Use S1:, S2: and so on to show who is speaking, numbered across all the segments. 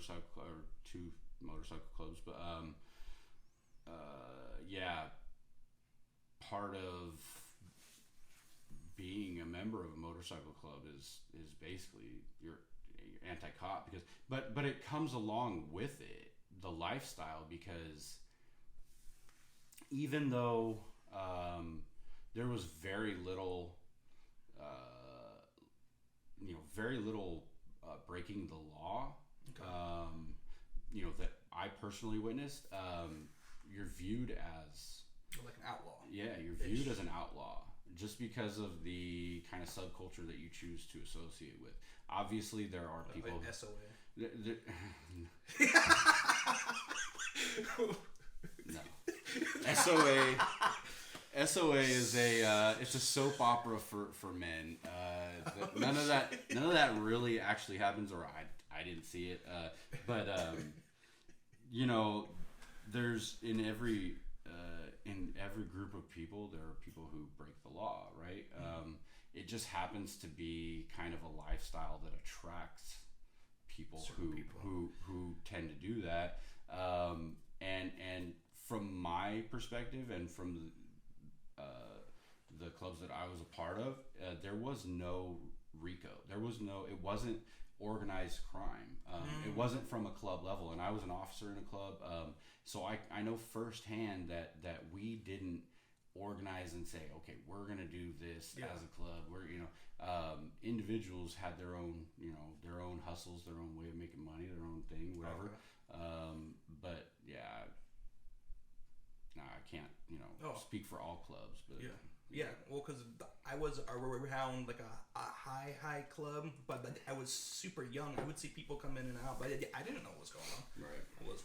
S1: two motorcycle clubs, but yeah, part of being a member of a motorcycle club is basically you're anti-cop because but it comes along with it the lifestyle because even though there was very little breaking the law,
S2: Okay.
S1: That I personally witnessed, you're viewed as
S2: Like an outlaw.
S1: yeah, you're viewed as an outlaw just because of the kind of subculture that you choose to associate with. Obviously, there are people.
S2: Like SOA.
S1: No, SOA is it's a soap opera for men. None of that really actually happens, or I didn't see it. But there's in every group of people, there are people who break the law, right? It just happens to be kind of a lifestyle that attracts people who tend to do that. And from my perspective, and from the clubs that I was a part of, there was no RICO. It wasn't organized crime. It wasn't from a club level, and I was an officer in a club, so I know firsthand that we didn't organize and say, okay, we're gonna do this as a club. Individuals had their own hustles, their own way of making money, their own thing, whatever. Okay. But yeah, I can't speak for all clubs, but
S2: yeah. Well, because I was around like a high club, but I was super young. I would see people come in and out, but I didn't know what was going on.
S1: Right.
S2: I was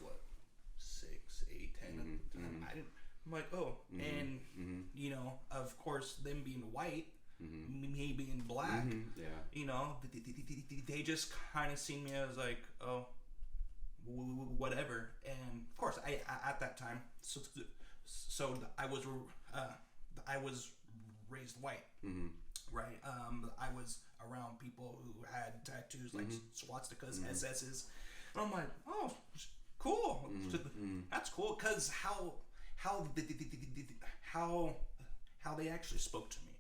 S2: 6, 8, 10 at the time. I didn't. I'm like, and of course, them being white, me being black, they just kind of see me as like, whatever. And of course, I at that time, so I was raised white, right? I was around people who had tattoos like swastikas, SS's, and I'm like, oh, cool, that's cool, because how they actually spoke to me,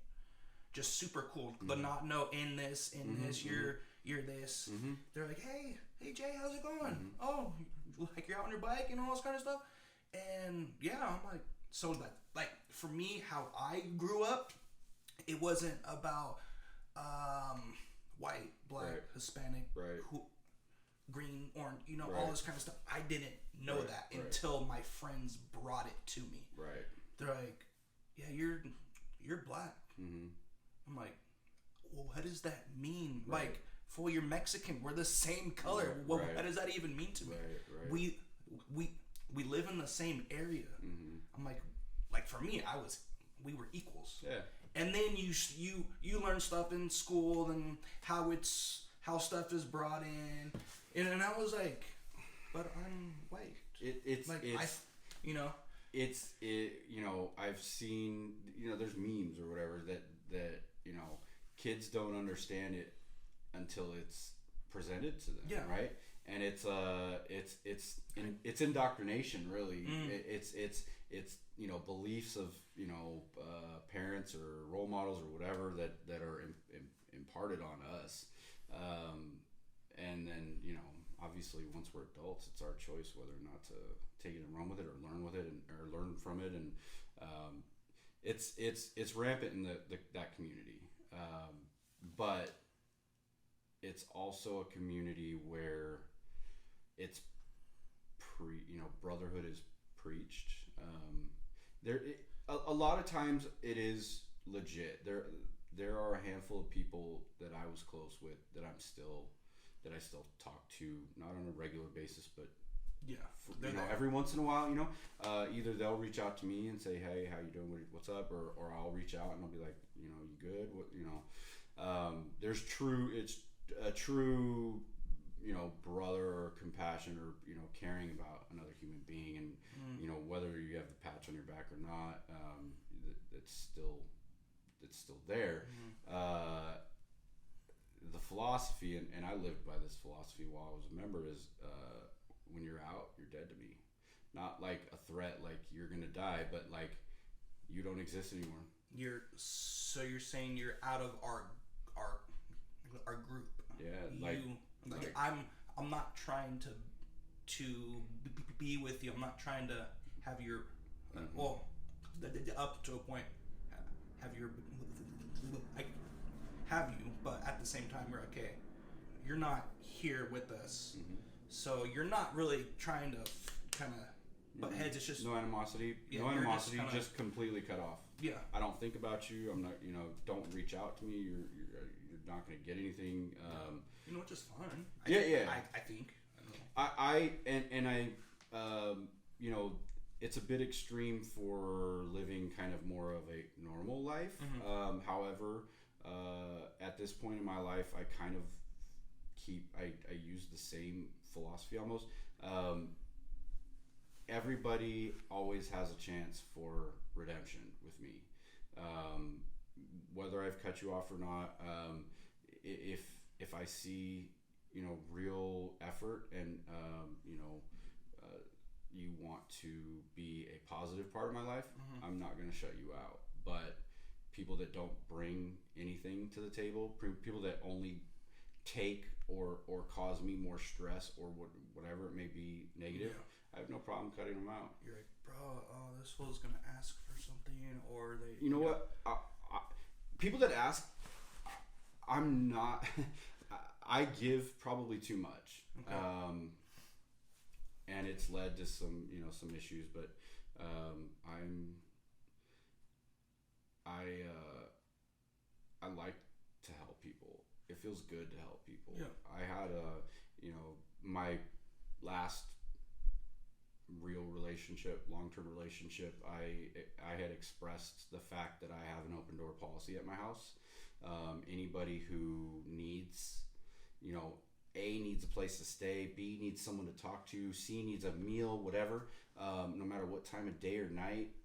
S2: just super cool. But not in this, you're this. They're like, hey Jay, how's it going? Oh, like you're out on your bike and all this kind of stuff. And yeah, I'm like, so that like for me, how I grew up, it wasn't about white, black, Hispanic, green, orange, all this kind of stuff. I didn't know that until my friends brought it to me.
S1: Right.
S2: They're like, yeah, you're black. I'm like, well, what does that mean? Right. Like, fool, you're Mexican. We're the same color. What does that even mean to me? Right. We live in the same area. I'm like for me, we were equals. Yeah. And then you learn stuff in school and how stuff is brought in, and I was like, but I'm white.
S1: I've seen, there's memes or whatever that kids don't understand it until it's presented to them, right? And it's indoctrination, really. It's beliefs of parents or role models or whatever that are imparted on us, and then obviously once we're adults, it's our choice whether or not to take it and run with it or learn with it or learn from it. And it's rampant in that community, but it's also a community where it's brotherhood is preached. A lot of times it is legit. There are a handful of people that I was close with that I still talk to, not on a regular basis, but every once in a while, either they'll reach out to me and say, hey, how you doing? What's up? Or I'll reach out and I'll be like, you good? There's it's a true, brother or compassion or, caring about another human being, and, whether you have the patch on your back or not, it's still there. The philosophy, and I lived by this philosophy while I was a member, is when you're out, you're dead to me. Not like a threat, like you're gonna die, but like you don't exist anymore.
S2: You're saying you're out of our group.
S1: Yeah,
S2: I'm not trying to be with you. I'm not trying to have your well, up to a point, have your I have you, but at the same time we're okay. You're not here with us, so you're not really trying to kind of butt heads. It's just
S1: no animosity.
S2: Yeah,
S1: no animosity.
S2: just
S1: just completely cut off.
S2: Yeah.
S1: I don't think about you. I'm not. Don't reach out to me. You're not going to get anything.
S2: Which is fine. I think.
S1: It's a bit extreme for living kind of more of a normal life. However, at this point in my life, I kind of I use the same philosophy almost. Everybody always has a chance for redemption with me. Whether I've cut you off or not, if I see, real effort and, you want to be a positive part of my life, I'm not going to shut you out. But people that don't bring anything to the table, people that only take or cause me more stress or whatever it may be negative, I have no problem cutting them out.
S2: You're like, bro, this fool's going to ask for something, or they...
S1: You know what? People that ask, I'm not... I give probably too much.
S2: Okay.
S1: And it's led to some issues, but I like to help people. It feels good to help people.
S2: Yeah.
S1: I had my last real relationship, long-term relationship, I had expressed the fact that I have an open door policy at my house. Anybody who needs, A, needs a place to stay, B, needs someone to talk to, C, needs a meal, whatever, no matter what time of day or night,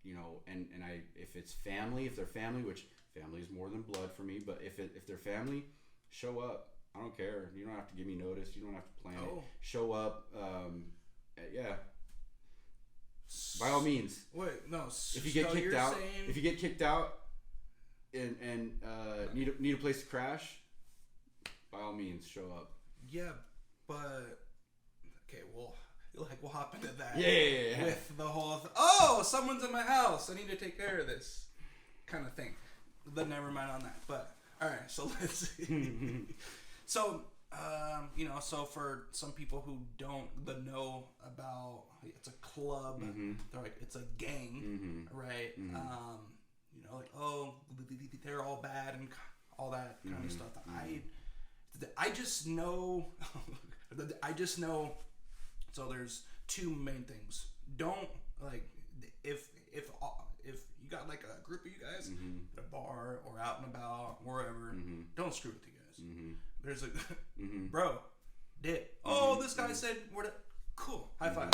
S1: and if it's family, if they're family, which family is more than blood for me, but if they're family, show up. I don't care. You don't have to give me notice. You don't have to plan it. Show up. Yeah. By all means.
S2: Wait, no.
S1: If you get kicked out, and need a place to crash, by all means, show up.
S2: Yeah, but okay, we'll hop into that.
S1: Yeah.
S2: With the whole someone's in my house, I need to take care of this kind of thing. But never mind on that. But all right, so let's. So so for some people who don't know about, it's a club. They're like, it's a gang, right? They're all bad and all that kind of stuff. I just know. So there's two main things. Don't if you got like a group of you guys at a bar or out and about wherever, don't screw with you guys. There's a bro, dip. This guy said we're cool. High five.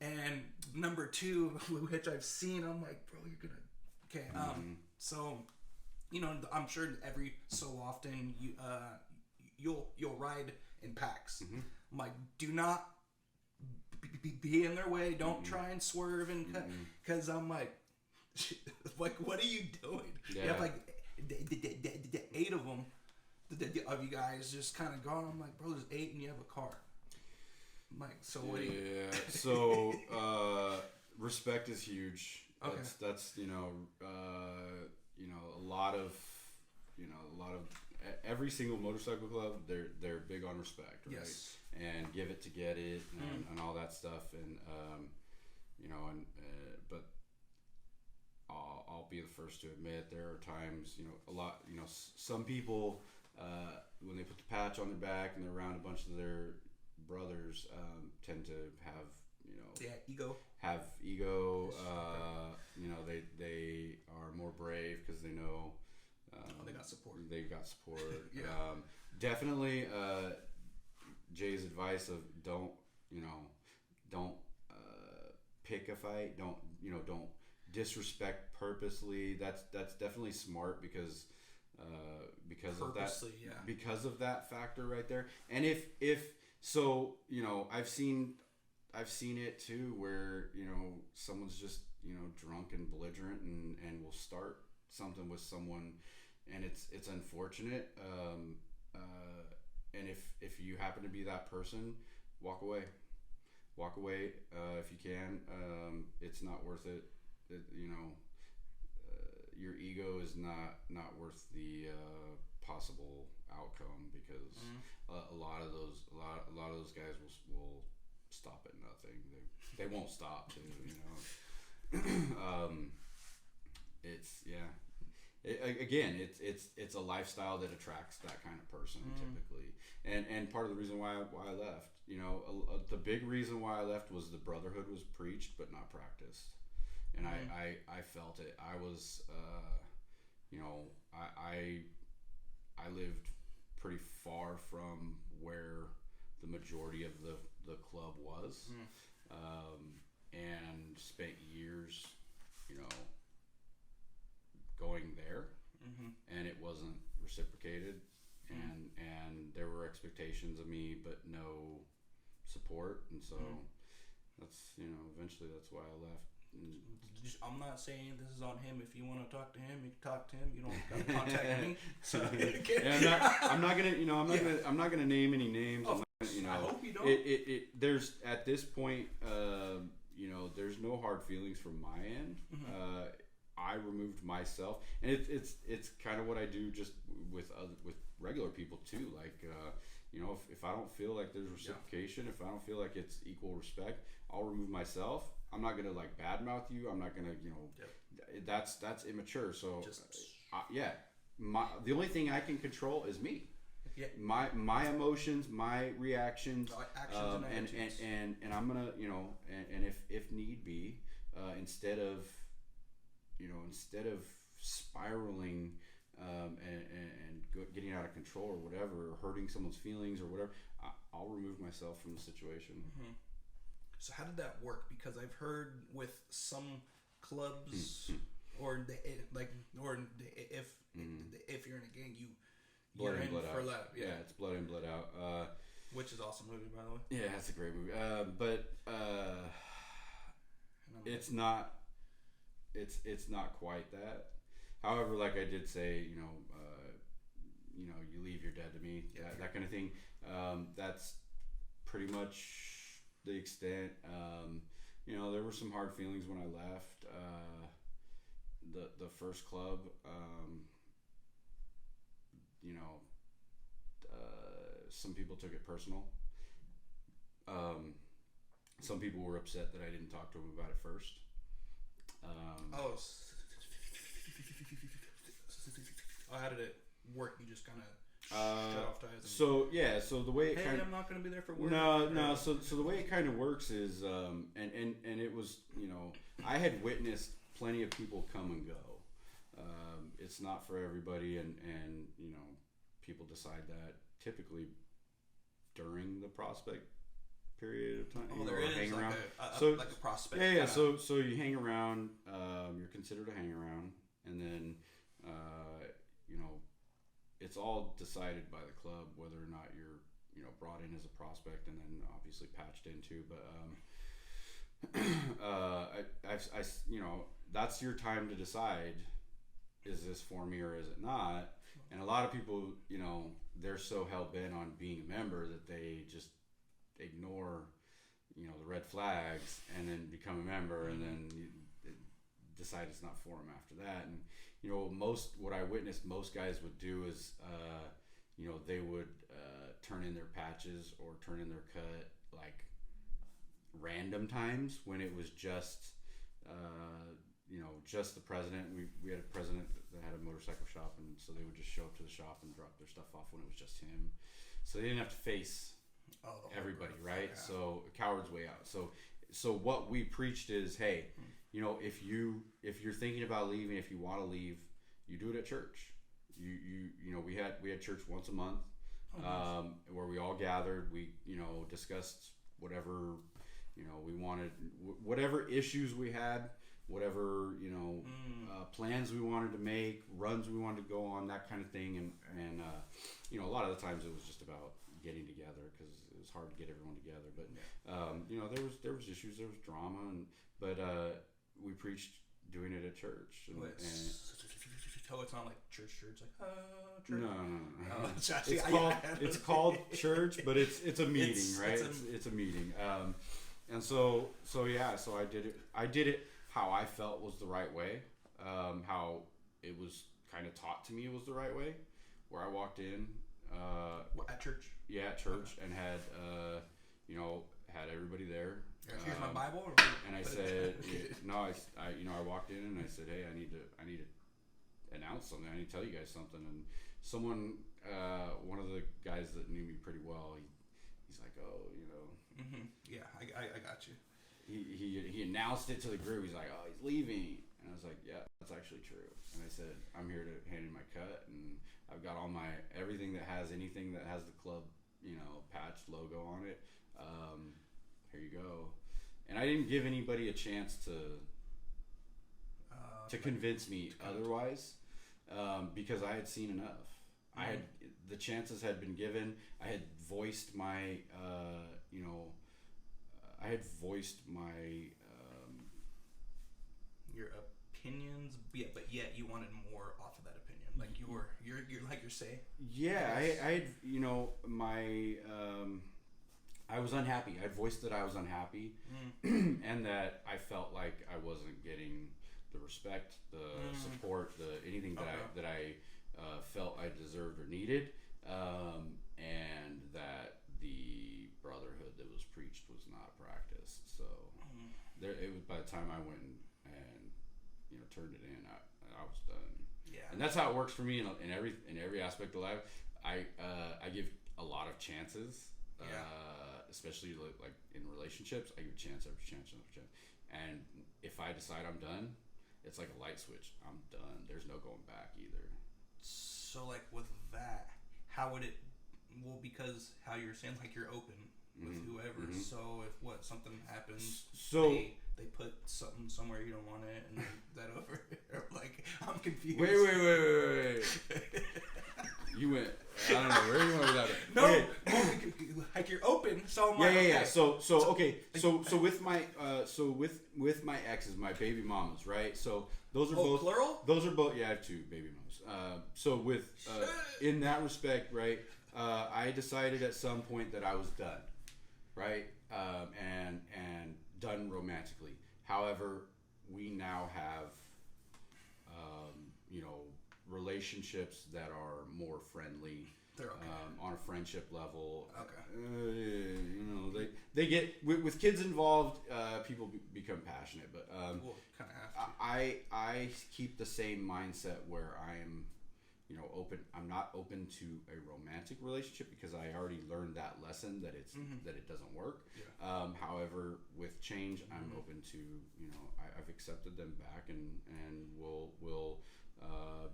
S2: And number two, which I've seen, I'm like, bro, you're gonna okay. So, I'm sure every so often you'll ride in packs. I'm like, do not be in their way. Don't try and swerve and cut, because I'm like, what are you doing?
S1: Yeah.
S2: You have like 8 of them. Of you guys just kind of gone. I'm like, bro, there's 8 and you have a car. I'm like, so what do you...
S1: Yeah, so respect is huge.
S2: Okay.
S1: That's a lot of every single motorcycle club, they're big on respect, right?
S2: Yes.
S1: And give it to get it and all that stuff, and but I'll be the first to admit there are times, a lot, some people when they put the patch on their back and they're around a bunch of their brothers, tend to have
S2: ego.
S1: Have ego. They are more brave because they know.
S2: They got support.
S1: They got support.
S2: Yeah.
S1: Definitely. Jay's advice of don't pick a fight. Don't disrespect purposely. That's definitely smart, because because
S2: Purposely,
S1: because of that factor right there. And if so, I've seen it too, where someone's just drunk and belligerent and will start something with someone, and it's unfortunate. And if you happen to be that person, walk away if you can. It's not worth it. Your ego is not worth the possible outcome, because a lot of those guys will stop at nothing. They won't stop too. It's it's a lifestyle that attracts that kind of person typically, and part of the reason why I left. The big reason why I left was the brotherhood was preached but not practiced, and I felt it. I was I lived pretty far from where the majority of the club was, and spent years going there, and it wasn't reciprocated, and there were expectations of me but no support, and so that's eventually that's why I left.
S2: I'm not saying this is on him. If you want to talk to him, you can talk to him. You don't got to contact me. So
S1: I'm not gonna name any names.
S2: I hope you don't.
S1: There's at this point, there's no hard feelings from my end. I removed myself, and it's kind of what I do just with regular people too. Like if I don't feel like there's reciprocation, if I don't feel like it's equal respect, I'll remove myself. I'm not gonna like badmouth you. I'm not gonna that's immature. So the only thing I can control is me. Yeah. My emotions, my reactions, and I'm gonna and if need be, instead of spiraling and getting out of control or whatever, or hurting someone's feelings or whatever, I'll remove myself from the situation.
S2: So how did that work? Because I've heard with some clubs, or if you're in a gang, you're in for life.
S1: Yeah, it's blood in, blood out.
S2: Which is awesome movie, by the way.
S1: Yeah, it's a great movie. But it's not. It's not quite that. However, like I did say, you leave, you're dead to me. That kind of thing. That's pretty much the extent. There were some hard feelings when I left the first club. Some people took it personal. Some people were upset that I didn't talk to them about it first.
S2: How did it work? You just kind of shut off ties.
S1: So the way it
S2: I'm not going to be there for work.
S1: No. So the way it kind of works is, and it was, I had witnessed plenty of people come and go. It's not for everybody, and people decide that typically during the prospect period of time.
S2: There is hang around. Like a prospect.
S1: Yeah. So you hang around. You're considered a hang around, and then it's all decided by the club whether or not you're brought in as a prospect, and then obviously patched into. But that's your time to decide: is this for me or is it not? And a lot of people, they're so hell bent on being a member that they just ignore the red flags and then become a member, and then decide it's not for them after that. And what I witnessed most guys would do is they would turn in their patches or turn in their cut like random times when it was just just the president. We had a president that had a motorcycle shop, and so they would just show up to the shop and drop their stuff off when it was just him, so they didn't have to face everybody, right? Yeah. So coward's way out. So what we preached is, hey, if you're thinking about leaving, if you want to leave, you do it at church. We had church once a month, where we all gathered. We discussed whatever we wanted, whatever issues we had, whatever plans we wanted to make, runs we wanted to go on, that kind of thing. And you know, a lot of the times it was just about getting together because it was hard to get everyone together. But you know, there was issues, there was drama, but we preached doing it at church.
S2: So it's not like church, like church.
S1: No. It's called church, but it's a meeting, right? It's a meeting. And so I did it how I felt was the right way, how it was kind of taught to me was the right way, where I walked in
S2: at church.
S1: Yeah, at church, and had you know, had everybody there.
S2: Here's my Bible.
S1: And I said, I walked in and I said, hey, I need to announce something. I need to tell you guys something. And someone, one of the guys that knew me pretty well, he's like, oh, you know.
S2: Mm-hmm. Yeah, I got you.
S1: He announced it to the group. He's like, oh, he's leaving. And I was like, yeah, that's actually true. And I said, I'm here to hand in my cut, and I've got all my everything that has anything that has the club, you know, patch logo on it. Here you go. And I didn't give anybody a chance to convince me otherwise, because I had seen enough. Mm-hmm. The chances had been given. I had voiced my,
S2: your opinions, but yet you wanted more off of that opinion. Like you're like you're saying.
S1: Yeah, I had, you know, I was unhappy. I voiced that I was unhappy, and that I felt like I wasn't getting the respect, the support, anything that I felt I deserved or needed, and that the brotherhood that was preached was not practiced. So it was, by the time I went and you know, turned it in, I was done. Yeah, and that's how it works for me in every aspect of life. I give a lot of chances. Yeah. Especially like in relationships, I give a chance after chance after chance. And if I decide I'm done, it's like a light switch. I'm done. There's no going back either.
S2: So like with that, how would it? Well, because how you're saying, like, you're open with whoever. Mm-hmm. So if something happens, so they put something somewhere you don't want it, and that over. Like, I'm confused.
S1: Wait. You went. I don't know where you went with that.
S2: No, okay. Like, you're open. So I'm
S1: yeah. So okay. So with my with my exes, my baby mamas, right? So those are both
S2: plural.
S1: Those are both. Yeah, I have two baby mamas. So with in that respect, right? I decided at some point that I was done, right? And done romantically. However, we now have you know, relationships that are more friendly.
S2: They're okay.
S1: On a friendship level.
S2: Okay.
S1: You know, they get with kids involved. People become passionate, but
S2: we'll kind of have to.
S1: I keep the same mindset where I am, you know, open. I'm not open to a romantic relationship because I already learned that lesson that that it doesn't work. Yeah. However, with change, I'm open to, you know, I've accepted them back and will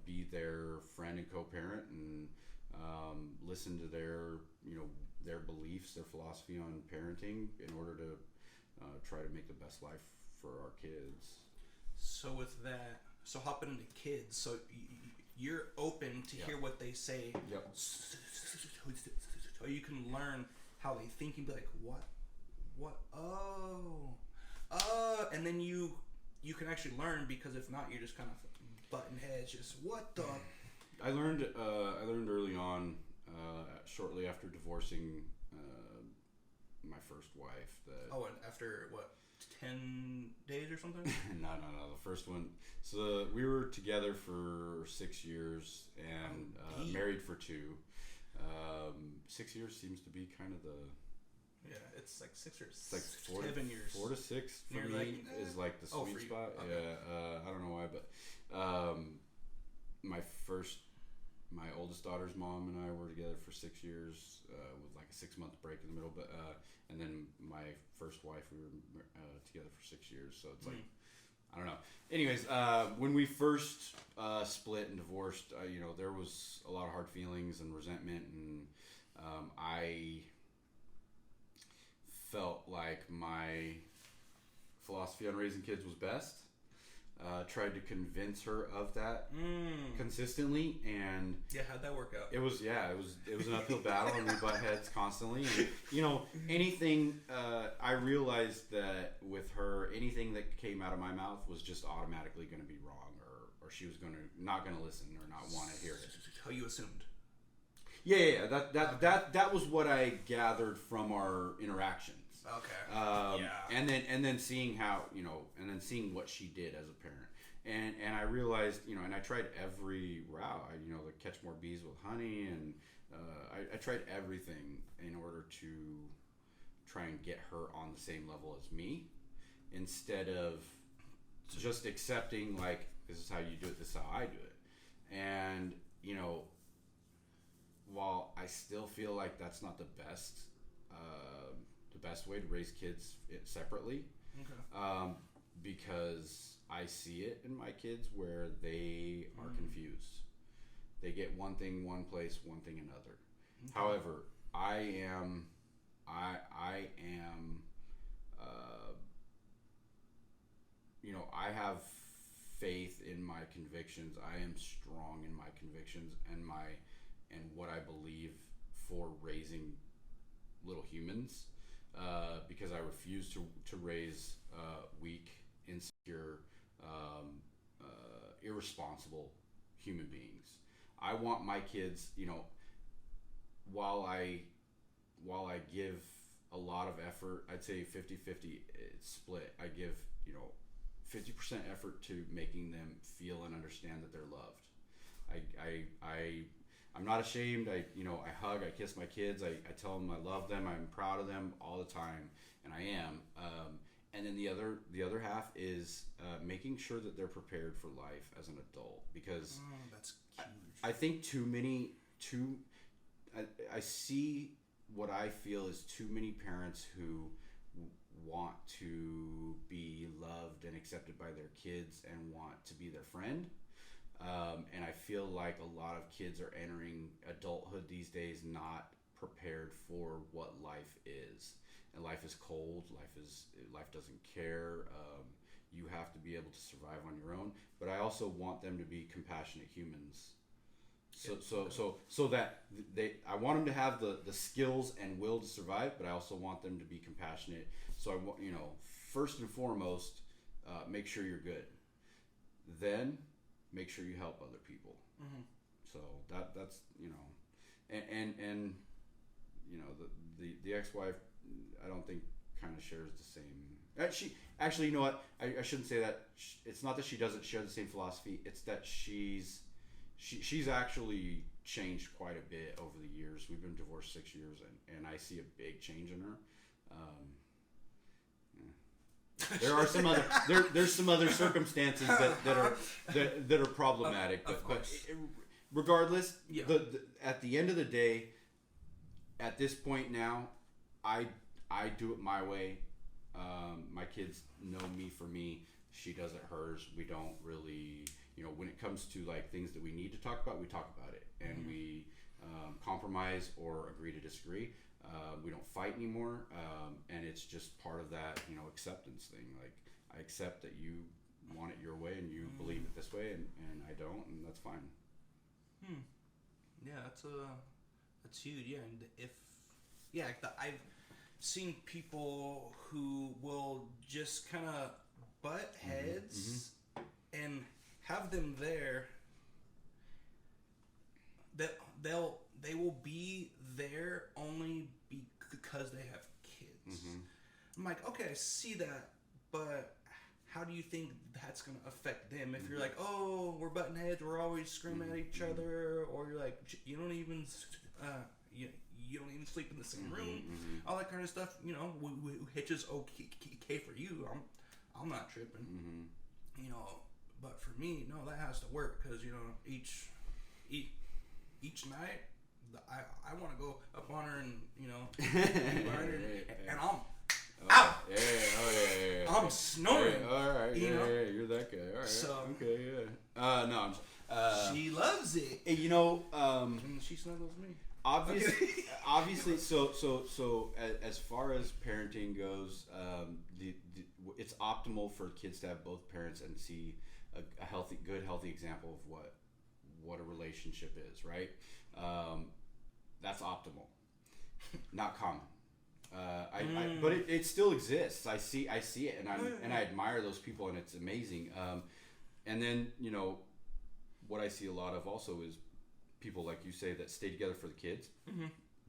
S1: be their friend and co-parent and listen to their, you know, their beliefs, their philosophy on parenting in order to try to make the best life for our kids.
S2: So with that, hopping into kids, so you're open to hear what they say.
S1: Yep.
S2: So you can learn how they think and be like, what? And then you can actually learn, because if not, you're just kind of butting heads. Just what the.
S1: I learned early on, shortly after divorcing my first wife, that.
S2: Oh, and after what? 10 days or something?
S1: No. The first one. So we were together for 6 years and married for 2. 6 years seems to be kind of the.
S2: Yeah, it's like 6 or
S1: it's like
S2: 7 years.
S1: 4 to 6 for me is like the sweet spot. Okay. Yeah, I don't know why, but my oldest daughter's mom and I were together for 6 years with like a 6-month break in the middle, but and then my first wife, we were together for 6 years, so it's like I don't know. Anyways, when we first split and divorced, you know, there was a lot of hard feelings and resentment, and I felt like my philosophy on raising kids was best. tried to convince her of that consistently, and
S2: how'd that work out?
S1: It was an uphill battle, and we butt heads constantly. And anything I realized that with her, anything that came out of my mouth was just automatically going to be wrong, or she was not going to listen or not want to hear it.
S2: How you assumed?
S1: Yeah. That was what I gathered from our interactions.
S2: Okay.
S1: And then seeing how, and then seeing what she did as a parent, and I realized, and I tried every route. To catch more bees with honey, and I tried everything in order to try and get her on the same level as me, instead of just accepting like, this is how you do it, this is how I do it. And while I still feel like that's not the best way to raise kids separately, because I see it in my kids where they are confused. They get one thing one place, one thing another. However, I am I have faith in my convictions. I am strong in my convictions and what I believe for raising little humans, because I refuse to raise weak, insecure, irresponsible human beings. I want my kids, while I give a lot of effort, I'd say 50-50 split. I give 50% effort to making them feel and understand that they're loved. I'm not ashamed. I hug, I kiss my kids. I tell them I love them. I'm proud of them all the time, and I am. And then the other half is making sure that they're prepared for life as an adult, because
S2: that's huge.
S1: I think I see what I feel is too many parents who want to be loved and accepted by their kids and want to be their friend. And I feel like a lot of kids are entering adulthood these days not prepared for what life is. And life is cold. Life doesn't care. You have to be able to survive on your own. But I also want them to be compassionate humans. So that I want them to have the skills and will to survive, but I also want them to be compassionate. So I want, first and foremost, make sure you're good. Then make sure you help other people. So that's and the ex-wife, I don't think kind of shares the same. She actually, you know what? I shouldn't say that. It's not that she doesn't share the same philosophy. It's that she's actually changed quite a bit over the years. We've been divorced 6 years, and I see a big change in her. There are some other there's some other circumstances that are problematic, but regardless, at the end of the day, at this point now, I do it my way. My kids know me for me. She does it hers. We don't really, when it comes to like things that we need to talk about, we talk about it, and we compromise or agree to disagree. We don't fight anymore, and it's just part of that, acceptance thing. Like, I accept that you want it your way and you believe it this way, and I don't, and that's fine.
S2: Yeah, that's huge. Yeah, and I've seen people who will just kind of butt heads and have them there. That they will be there only because they have kids. I'm like, okay, I see that, but how do you think that's going to affect them? If you're like, oh, we're butting heads, we're always screaming at each other, or you're like, you don't even sleep in the same room, all that kind of stuff. Which is okay for you. I'm not tripping. But for me, no, that has to work, because each night, I want to go up on her and and I'm out.
S1: Yeah.
S2: I'm snoring.
S1: Yeah, all right. You're that guy. All right.
S2: So,
S1: okay, yeah. No,
S2: she loves it.
S1: And
S2: and she snuggles me.
S1: Obviously. So as far as parenting goes, it's optimal for kids to have both parents and see a healthy example of what a relationship is, right? That's optimal, not common. But it still exists. I see it, and I admire those people, and it's amazing. And then what I see a lot of also is people, like you say, that stay together for the kids,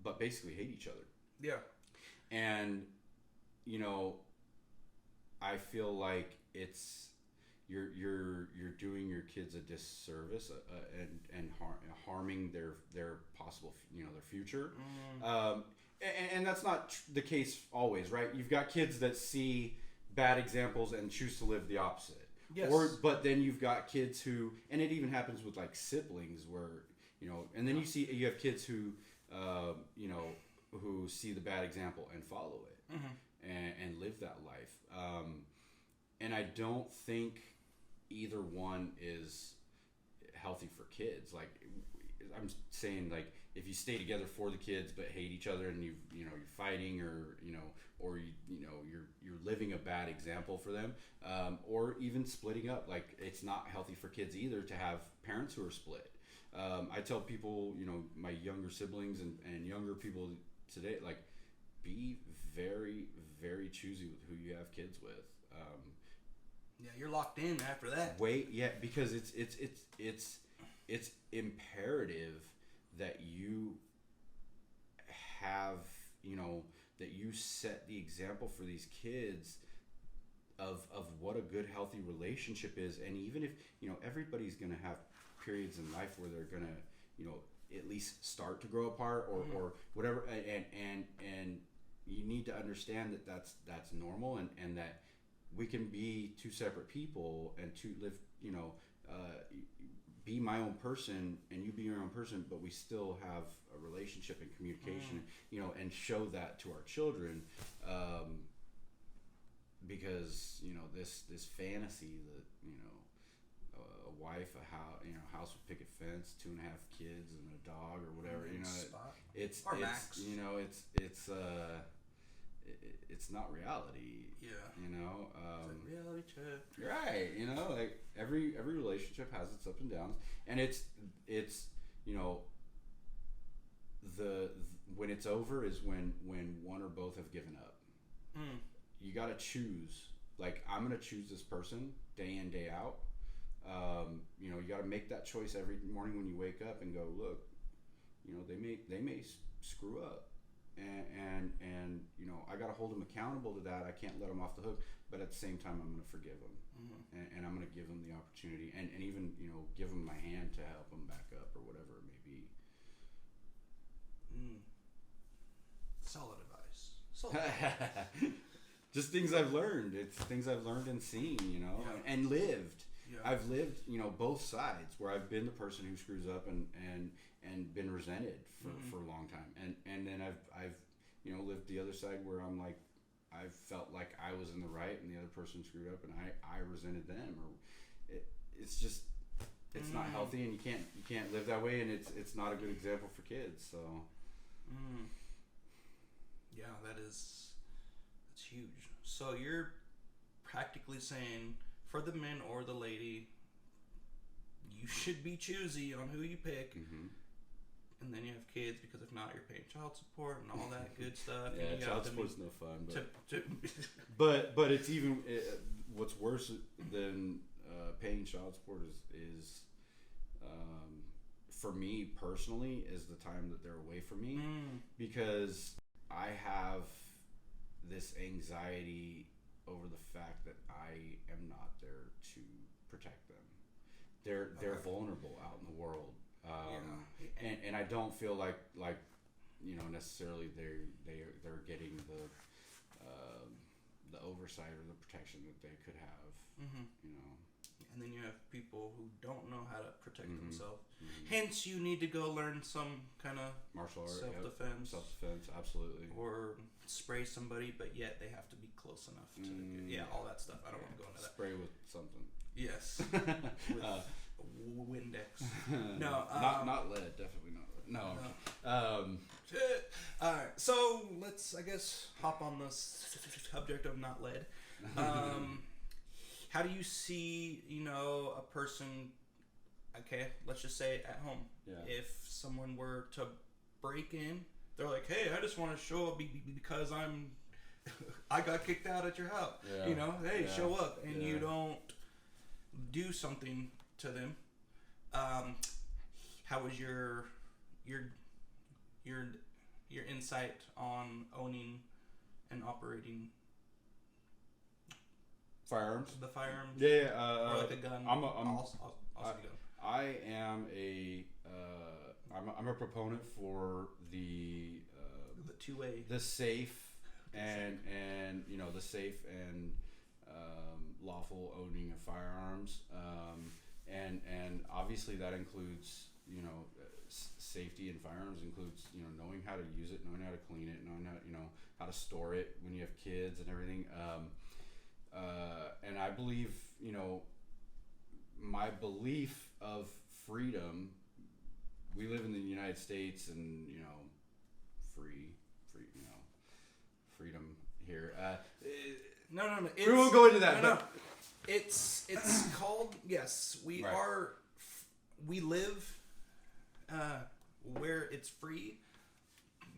S1: but basically hate each other.
S2: Yeah.
S1: And I feel like you're doing your kids a disservice and harming their possible their future. And that's not the case always, right? You've got kids that see bad examples and choose to live the opposite.
S2: Yes.
S1: But then you've got kids who, and it even happens with like siblings where, and then you have kids who, who see the bad example and follow it and live that life. And I don't think either one is healthy for kids. Like, I'm saying, like, if you stay together for the kids but hate each other and you're fighting or you're living a bad example for them, or even splitting up, like, it's not healthy for kids either to have parents who are split. I tell people, my younger siblings and younger people today, like, be very, very choosy with who you have kids with.
S2: Yeah, you're locked in after that.
S1: Because it's imperative that you have, that you set the example for these kids of what a good, healthy relationship is. And even if, everybody's going to have periods in life where they're going to, at least start to grow apart or whatever. And you need to understand that that's normal and that we can be two separate people and to live, be my own person and you be your own person, but we still have a relationship and communication, and show that to our children, because this fantasy that a wife, a house with picket fence, 2.5 kids and a dog or whatever, it's it's not reality.
S2: Yeah.
S1: It's
S2: like reality check.
S1: Right. Like every relationship has its up and downs, and it's when it's over is when one or both have given up. You got to choose. Like, I'm gonna choose this person day in, day out. You got to make that choice every morning when you wake up and go, look, they may screw up. And I got to hold them accountable to that. I can't let them off the hook, but at the same time, I'm going to forgive them, and I'm going to give them the opportunity, and even give them my hand to help them back up or whatever it may be.
S2: Solid advice.
S1: Just things I've learned. It's things I've learned and seen, and lived. Yeah. I've lived, both sides where I've been the person who screws up and been resented for a long time, and then I've lived the other side where I'm like, I felt like I was in the right and the other person screwed up and I resented them, or it's just, it's not healthy, and you can't live that way, and it's not a good example for kids. So
S2: yeah, that's huge. So you're practically saying, for the man or the lady, you should be choosy on who you pick. And then you have kids, because if not, you're paying child support and all that good stuff.
S1: Yeah, child support's no fun. But it's even what's worse than paying child support is for me personally, is the time that they're away from me, because I have this anxiety over the fact that I am not there to protect them. They're vulnerable out in the world. And I don't feel like necessarily they're getting the oversight or the protection that they could have.
S2: And then you have people who don't know how to protect themselves. Hence, you need to go learn some kind of
S1: martial art,
S2: self-defense.
S1: Self-defense, absolutely.
S2: Or spray somebody, but yet they have to be close enough to all that stuff. I don't want to go into that.
S1: Spray with something.
S2: Yes. With Windex. No,
S1: not lead. Definitely not lead. No.
S2: All right, so let's, I guess, hop on the subject of not lead. How do you see, a person? Okay, let's just say at home.
S1: Yeah.
S2: If someone were to break in, they're like, "Hey, I just want to show up because I got kicked out at your house."
S1: Yeah.
S2: Hey, show up, and you don't do something to them. How was your insight on owning and operating
S1: firearms?
S2: The firearms?
S1: Yeah.
S2: Or like a gun.
S1: I'm I am I'm a proponent for the
S2: two-way,
S1: the safe and the safe and lawful owning of firearms, and obviously that includes safety in firearms includes knowing how to use it, knowing how to clean it, knowing how to store it when you have kids and everything, and I believe my belief of freedom. We live in the United States, and freedom here.
S2: No.
S1: We won't go into that.
S2: No. It's called, yes. We live where it's free.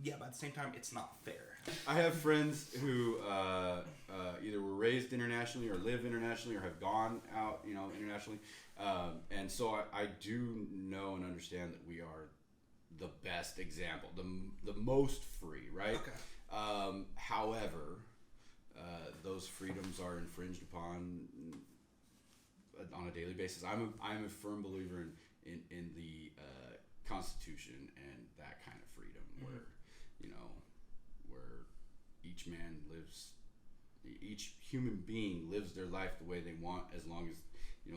S2: Yeah, but at the same time, it's not fair.
S1: I have friends who either were raised internationally or live internationally or have gone out, internationally. And so I do know and understand that we are the best example, the most free, right?
S2: Okay.
S1: However, those freedoms are infringed upon on a daily basis. I'm a firm believer in the Constitution and that kind of freedom, where each man lives, each human being lives their life the way they want, as long as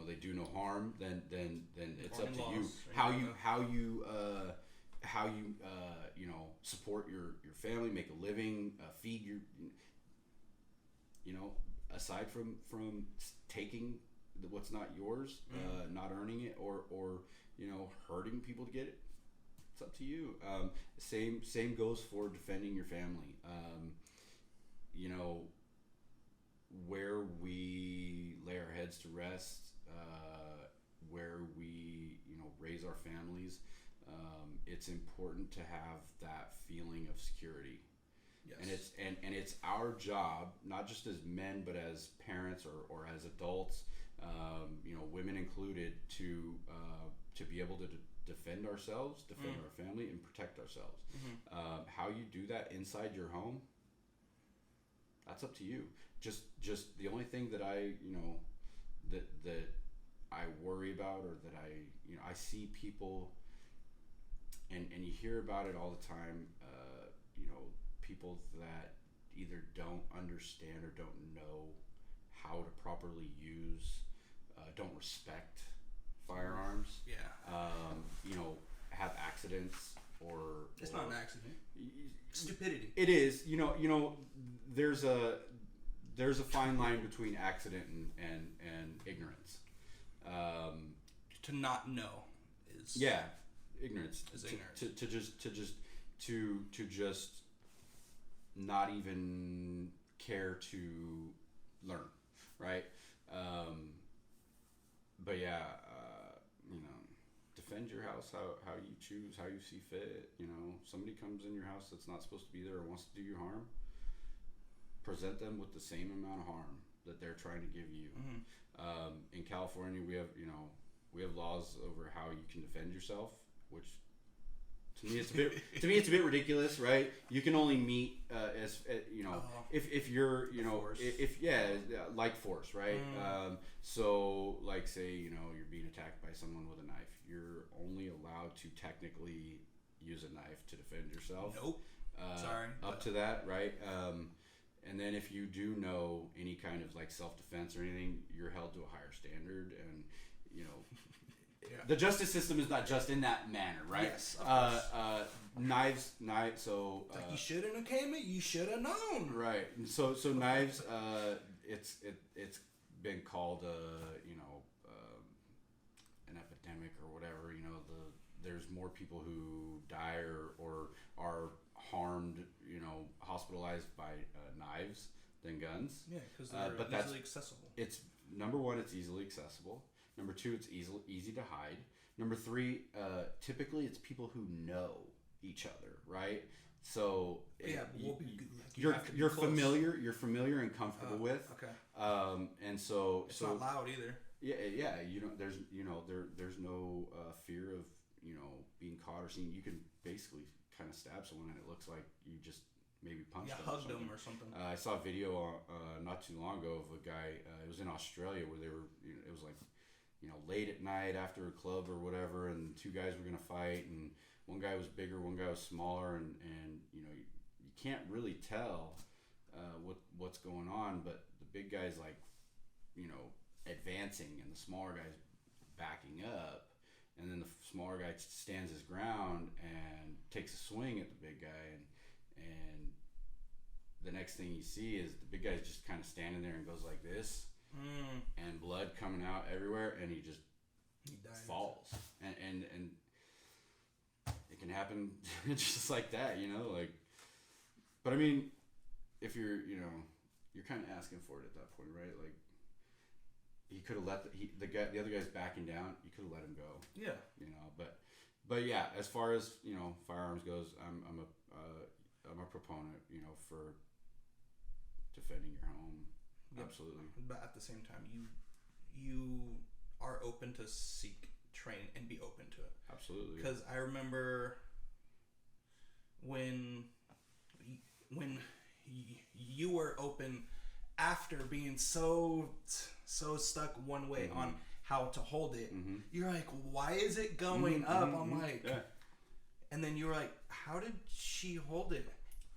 S1: they do no harm. Then it's up to you how you support your family, make a living, feed your aside from taking what's not yours, not earning it, or hurting people to get it. It's up to you. Same goes for defending your family. Where we lay our heads to rest, where we raise our families, it's important to have that feeling of security. Yes. And it's our job, not just as men but as parents or as adults, women included, to be able to defend ourselves, defend our family, and protect ourselves. How you do that inside your home, that's up to you. Just the only thing that I that I worry about, or that I see people, and you hear about it all the time, people that either don't understand or don't know how to properly use, don't respect firearms. Have accidents, or
S2: it's not an accident. Stupidity.
S1: It is. There's a fine line between accident and ignorance.
S2: To not know is
S1: ignorance.
S2: Is ignorance.
S1: To just not even care to learn, right? But defend your house how you choose, how you see fit. Somebody comes in your house that's not supposed to be there or wants to do you harm, present them with the same amount of harm that they're trying to give you. In California, we have laws over how you can defend yourself, which to me it's a bit ridiculous, right? You can only meet if you're like force, right? So like, say you're being attacked by someone with a knife, you're only allowed to technically use a knife to defend yourself.
S2: Nope.
S1: Up to that, right? And then if you do know any kind of like self-defense or anything, you're held to a higher standard, and the justice system is not just in that manner, right?
S2: Yes.
S1: Knives. So
S2: it's like, you shouldn't have came in. You should have known.
S1: Right. So knives. It's been called an epidemic or whatever. There's there's more people who die or are harmed, hospitalized by knives than guns.
S2: Yeah, because they're easily accessible.
S1: It's number one, it's easily accessible. Number two, it's easy to hide. Number three, typically it's people who know each other, right? So you're familiar and comfortable with.
S2: Okay.
S1: And so
S2: it's not loud either.
S1: Yeah. There's no fear of being caught or seen. You can basically kind of stab someone and it looks like you just maybe punched them.
S2: Hugged them or something.
S1: I saw a video not too long ago of a guy. It was in Australia where they were. It was like late at night after a club or whatever, and two guys were gonna fight, and one guy was bigger, one guy was smaller, and you can't really tell what's going on, but the big guy's like advancing and the smaller guy's backing up, and then the smaller guy stands his ground and takes a swing at the big guy, and the next thing you see is the big guy's just kind of standing there and goes like this, and blood coming out everywhere, and he falls, and it can happen just like that, but I mean, if you're kind of asking for it at that point, right? Like, he could have let the other guy's backing down. You could have let him go.
S2: Yeah.
S1: But yeah, as far as firearms goes, I'm a proponent, for defending your home. Yep. Absolutely.
S2: But at the same time, you are open to seek, train, and be open to it.
S1: Absolutely.
S2: Because I remember when you were open after being so stuck one way on how to hold it. You're like, why is it going up? I'm like, and then you were like, how did she hold it?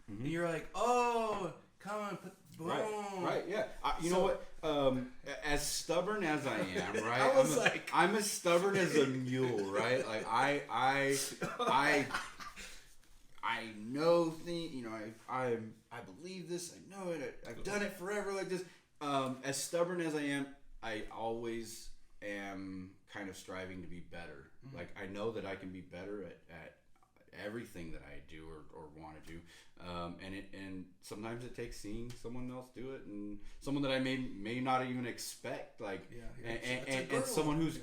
S2: And you're like, oh, come on, boom.
S1: Right, yeah. You know what? As stubborn as I am, right? I'm as stubborn as a mule, right? Like I know things. I believe this. I know it. I've done it forever like this. As stubborn as I am, I always am kind of striving to be better. Like, I know that I can be better at everything that I do or want to do, and sometimes it takes seeing someone else do it, and someone that I may not even expect, like, and someone who's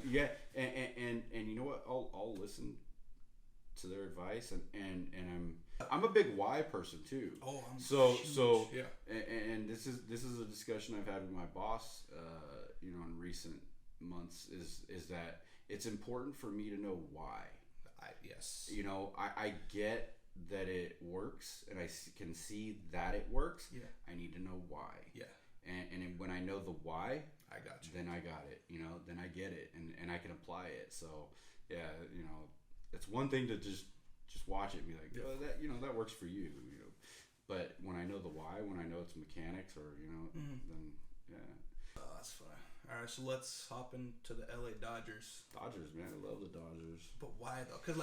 S1: and you know what, I'll listen to their advice, and I'm a big why person too.
S2: Oh,
S1: and this is a discussion I've had with my boss, in recent months, is that it's important for me to know why.
S2: Yes.
S1: I get that it works, and I can see that it works.
S2: Yeah.
S1: I need to know why.
S2: Yeah.
S1: And when I know the why,
S2: I got you.
S1: Then I got it. Then I get it, and I can apply it. So yeah, it's one thing to just watch it and be like, oh, that works for you. But when I know the why, when I know it's mechanics, or then yeah.
S2: Oh, that's fun. All right, so let's hop into the LA Dodgers.
S1: Dodgers, man, I love the Dodgers.
S2: But why though? Because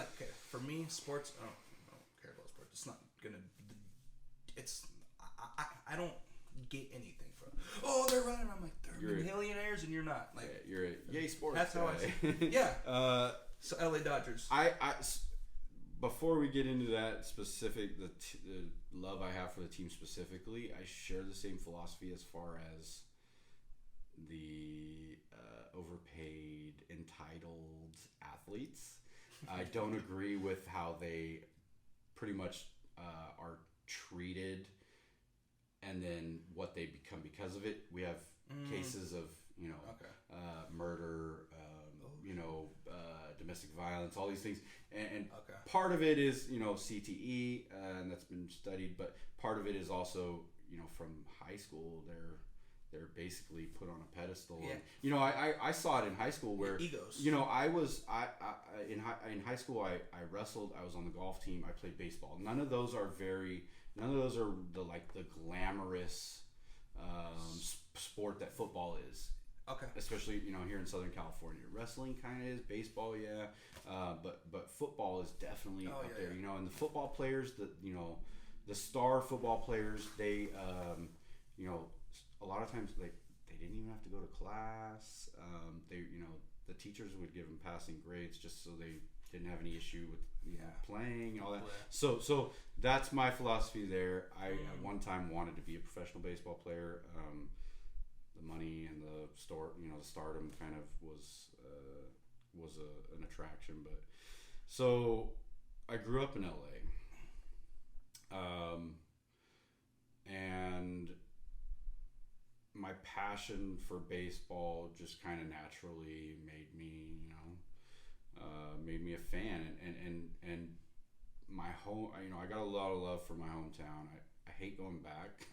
S2: for me, sports, I don't care about sports. It's not gonna. I don't get anything from. Oh, they're running. I'm like, they're millionaires, and you're not. Like,
S1: yeah, you're a yay sports.
S2: That's how I see it. Yeah. So LA Dodgers.
S1: Before we get into that specific, the love I have for the team specifically, I share the same philosophy as far as the overpaid, entitled athletes. I don't agree with how they pretty much are treated, and then what they become because of it. We have cases of murder, domestic violence, all these things, and part of it is CTE, and that's been studied, but part of it is also from high school they're basically put on a pedestal.
S2: Yeah.
S1: And, I saw it in high school where
S2: egos.
S1: In high school I wrestled. I was on the golf team. I played baseball. None of those are the glamorous sport that football is.
S2: Okay.
S1: Especially here in Southern California, wrestling kind of is, baseball, yeah, but football is definitely up there. Yeah. And the football players, the star football players, they a lot of times they didn't even have to go to class. The teachers would give them passing grades just so they didn't have any issue with playing all that. So that's my philosophy there. I at one time wanted to be a professional baseball player. The money and the stardom kind of was an attraction, but so I grew up in LA, and my passion for baseball just kind of naturally made me a fan, and my home, I got a lot of love for my hometown. I hate going back.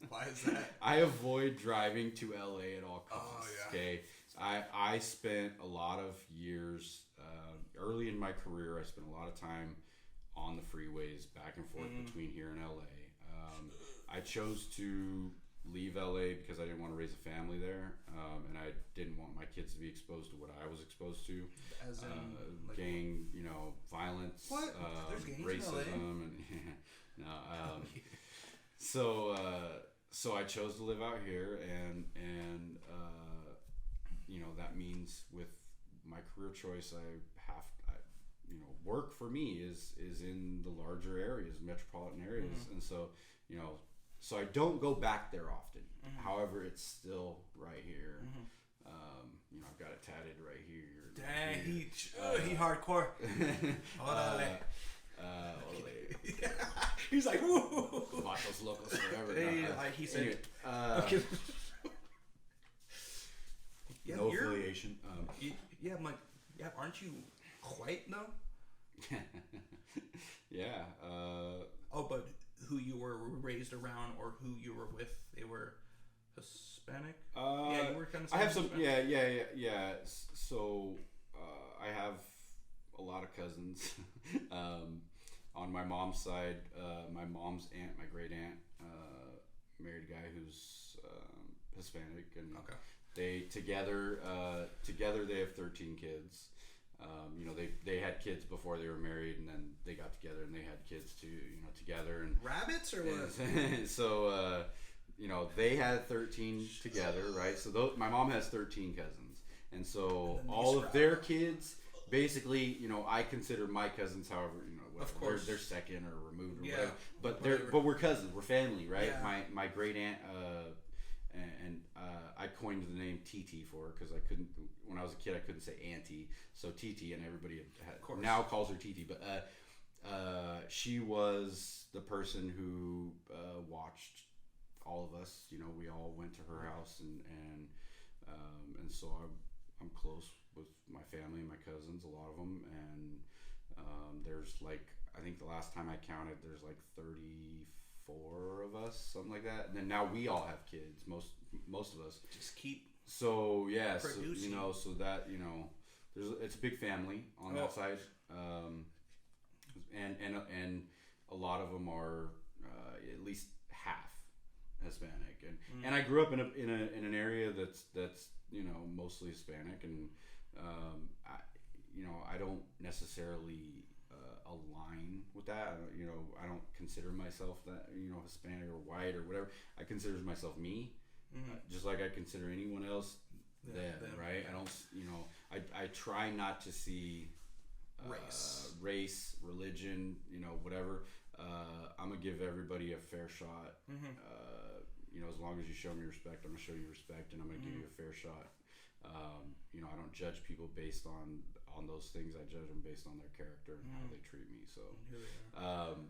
S2: Why is that?
S1: I avoid driving to LA at all costs.
S2: Oh, yeah.
S1: Okay, I spent a lot of years early in my career. I spent a lot of time on the freeways back and forth between here and LA. I chose to leave LA because I didn't want to raise a family there, and I didn't want my kids to be exposed to what I was exposed to,
S2: as in
S1: gang, violence, racism, and so I chose to live out here, and that means with my career choice, work for me is in the larger areas, metropolitan areas, and so so I don't go back there often. However, it's still right here. I've got it tatted right here.
S2: Dang, he hardcore. He's like, woo.
S1: Vatos locos forever.
S2: He said.
S1: No affiliation.
S2: I'm like, aren't you white though?
S1: Yeah.
S2: But who you were raised around or who you were with, they were Hispanic? You were kind of.
S1: I have some.
S2: Hispanic?
S1: Yeah. So I have a lot of cousins. On my mom's side, my mom's aunt, my great aunt, married a guy who's Hispanic, and they together they have 13 kids. They had kids before they were married, and then they got together and they had kids too. Together and
S2: rabbits or what?
S1: So they had 13 together, right? So my mom has 13 cousins, and so all of their kids. Basically, I consider my cousins, however,
S2: of course
S1: they're second or removed or whatever. But we're cousins, we're family, right? Yeah. My great aunt, and I coined the name TT for her because when I was a kid, I couldn't say auntie, so TT, and everybody now calls her TT. But she was the person who watched all of us. We all went to her house, and so I'm close with my family and my cousins, a lot of them, and there's I think the last time I counted, there's 34 of us, something like that, and then now we all have kids, most of us.
S2: Just keep.
S1: So yeah,
S2: producing.
S1: so that it's a big family on that side, and a lot of them are at least half Hispanic, and I grew up in an area that's mostly Hispanic, and I don't necessarily align with that. I don't consider myself that Hispanic or white or whatever. I consider myself me, just like I consider anyone else them, right? I don't, I try not to see race, religion, whatever. I'm gonna give everybody a fair shot. As long as you show me respect, I'm gonna show you respect, and I'm gonna give you a fair shot. I don't judge people based on those things. I judge them based on their character and how they treat me. So,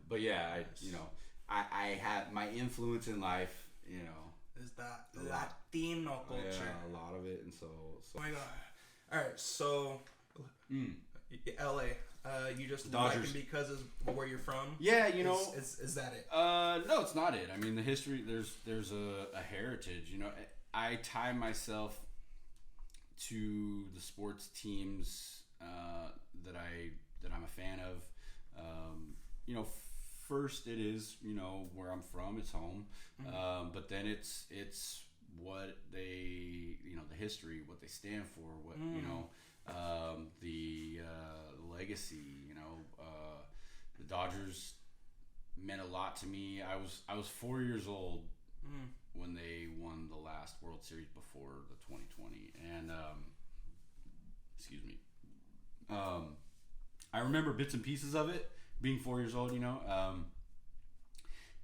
S1: but yeah, I have my influence in life.
S2: Is that Latino culture?
S1: Yeah, a lot of it, and so.
S2: Oh my god! All right, so L.A. You just
S1: Dodgers.
S2: like it because of where you're from?
S1: Yeah,
S2: is that it?
S1: No, it's not it. I mean, the history. There's a heritage. I tie myself to the sports teams that I'm a fan of. First it is where I'm from, it's home, but then it's what they the history, what they stand for, what the legacy. The Dodgers meant a lot to me. I was 4 years old when they won the last World Series before the 2020, and excuse me. I remember bits and pieces of it, being 4 years old,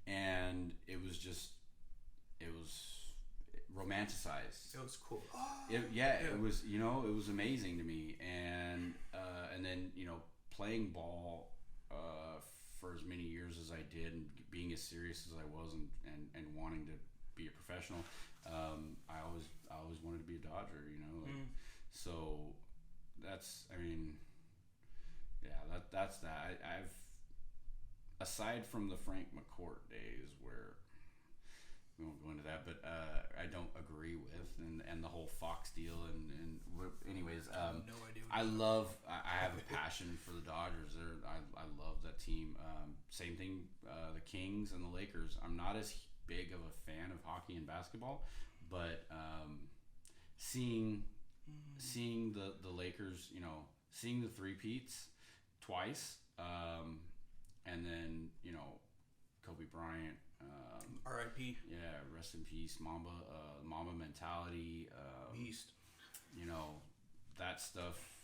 S1: and it was romanticized.
S2: It was cool.
S1: It was, it was amazing to me, and then playing ball for as many years as I did, and being as serious as I was, and wanting to be a professional. I always wanted to be a Dodger, so that's I've aside from the Frank McCourt days where we won't go into that, but I don't agree with, and the whole Fox deal, and anyways,
S2: no idea.
S1: I have a passion for the Dodgers. I love that team. Same thing, the Kings and the Lakers. I'm not as big of a fan of hockey and basketball, but seeing the Lakers, seeing the three-peats twice, and then Kobe Bryant,
S2: R.I.P.
S1: Yeah, rest in peace, Mamba mentality,
S2: beast.
S1: That stuff.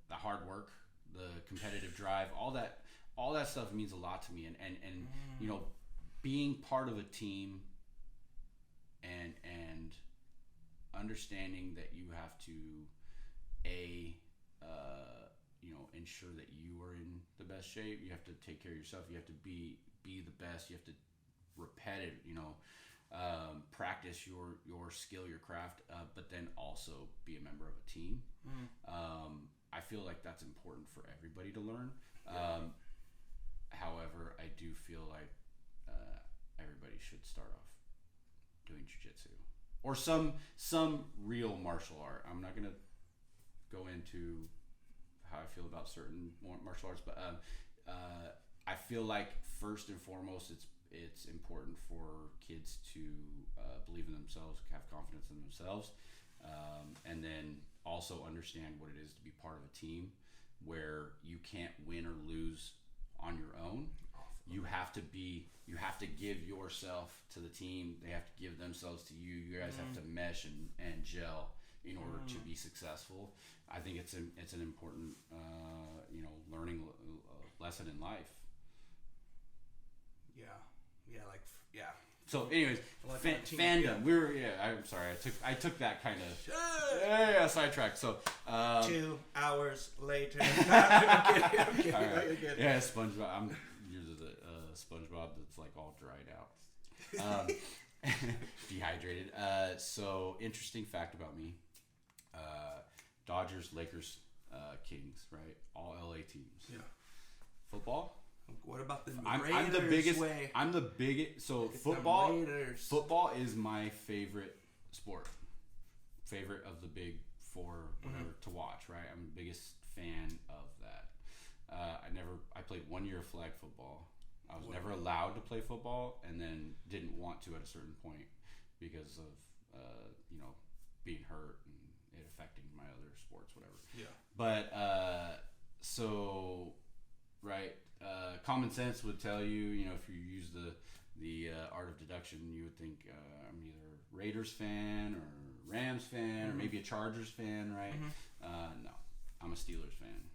S1: The hard work, the competitive drive, all that stuff means a lot to me, and being part of a team, and understanding that you have to ensure that you are in the best shape. You have to take care of yourself. You have to be the best. You have to practice your skill, your craft, but then also be a member of a team. I feel like that's important for everybody to learn. However, I do feel like everybody should start off doing jiu-jitsu or some real martial art. I'm not gonna go into how I feel about certain martial arts, but I feel like first and foremost, it's important for kids to believe in themselves, have confidence in themselves, and then also understand what it is to be part of a team where you can't win or lose on your own. You have to give yourself to the team. They have to give themselves to you. You guys have to mesh and gel in order to be successful. I think it's an important learning lesson in life. So, anyways, fandom. I'm sorry. I took that kind of sidetrack. So
S2: 2 hours later. I'm kidding.
S1: Right. Yeah, SpongeBob. You're the SpongeBob that's like all dried out, dehydrated. So interesting fact about me: Dodgers, Lakers, Kings. Right, all LA teams.
S2: Yeah.
S1: Football.
S2: What about the
S1: Raiders? I'm the biggest. So football is my favorite sport. Favorite of the big four, whatever, to watch. Right, I'm the biggest fan of that. I played 1 year of flag football. I was never allowed to play football, and then didn't want to at a certain point because of being hurt and it affecting my other sports, whatever.
S2: Yeah.
S1: But common sense would tell you, if you use the art of deduction, you would think I'm either Raiders fan or Rams fan or maybe a Chargers fan, right? No, I'm a Steelers fan.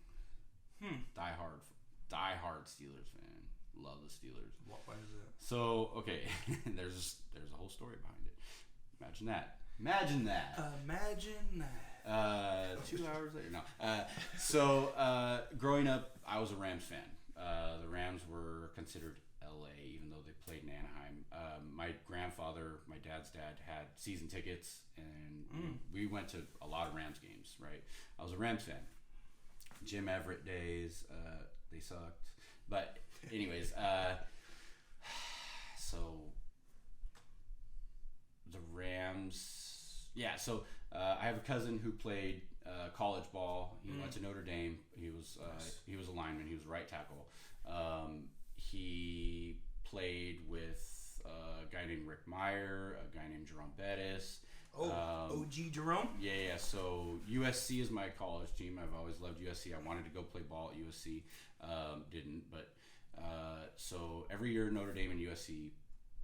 S1: Die-hard Steelers fan. Love the Steelers.
S2: Why is that?
S1: So, okay, there's a whole story behind it. Imagine that. Imagine that. 2 hours later. No. So, growing up, I was a Rams fan. The Rams were considered LA, even though they played in Anaheim. My grandfather, my dad's dad, had season tickets, and we went to a lot of Rams games, right? I was a Rams fan. Jim Everett days, they sucked. But anyways, so the Rams, so I have a cousin who played college ball. He went to Notre Dame. He was a lineman. He was right tackle. He played with a guy named Rick Meyer, a guy named Jerome Bettis.
S2: OG Jerome?
S1: Yeah. So USC is my college team. I've always loved USC. I wanted to go play ball at USC. Didn't, but so every year Notre Dame and USC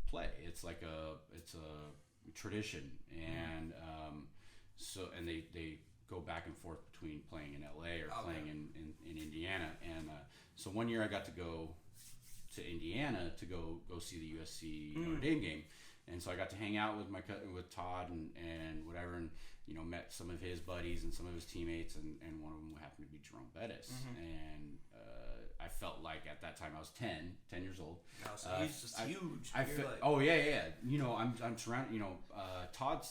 S1: play. It's like it's a tradition, and and they go back and forth between playing in LA or playing in Indiana. And so one year I got to go to Indiana to go see the USC Notre Dame game. And so I got to hang out with with Todd and whatever, and met some of his buddies and some of his teammates, and one of them happened to be Jerome Bettis. And I felt like at that time I was 10 years old.
S2: No, so he's just huge.
S1: Oh yeah. I'm surrounded. Todd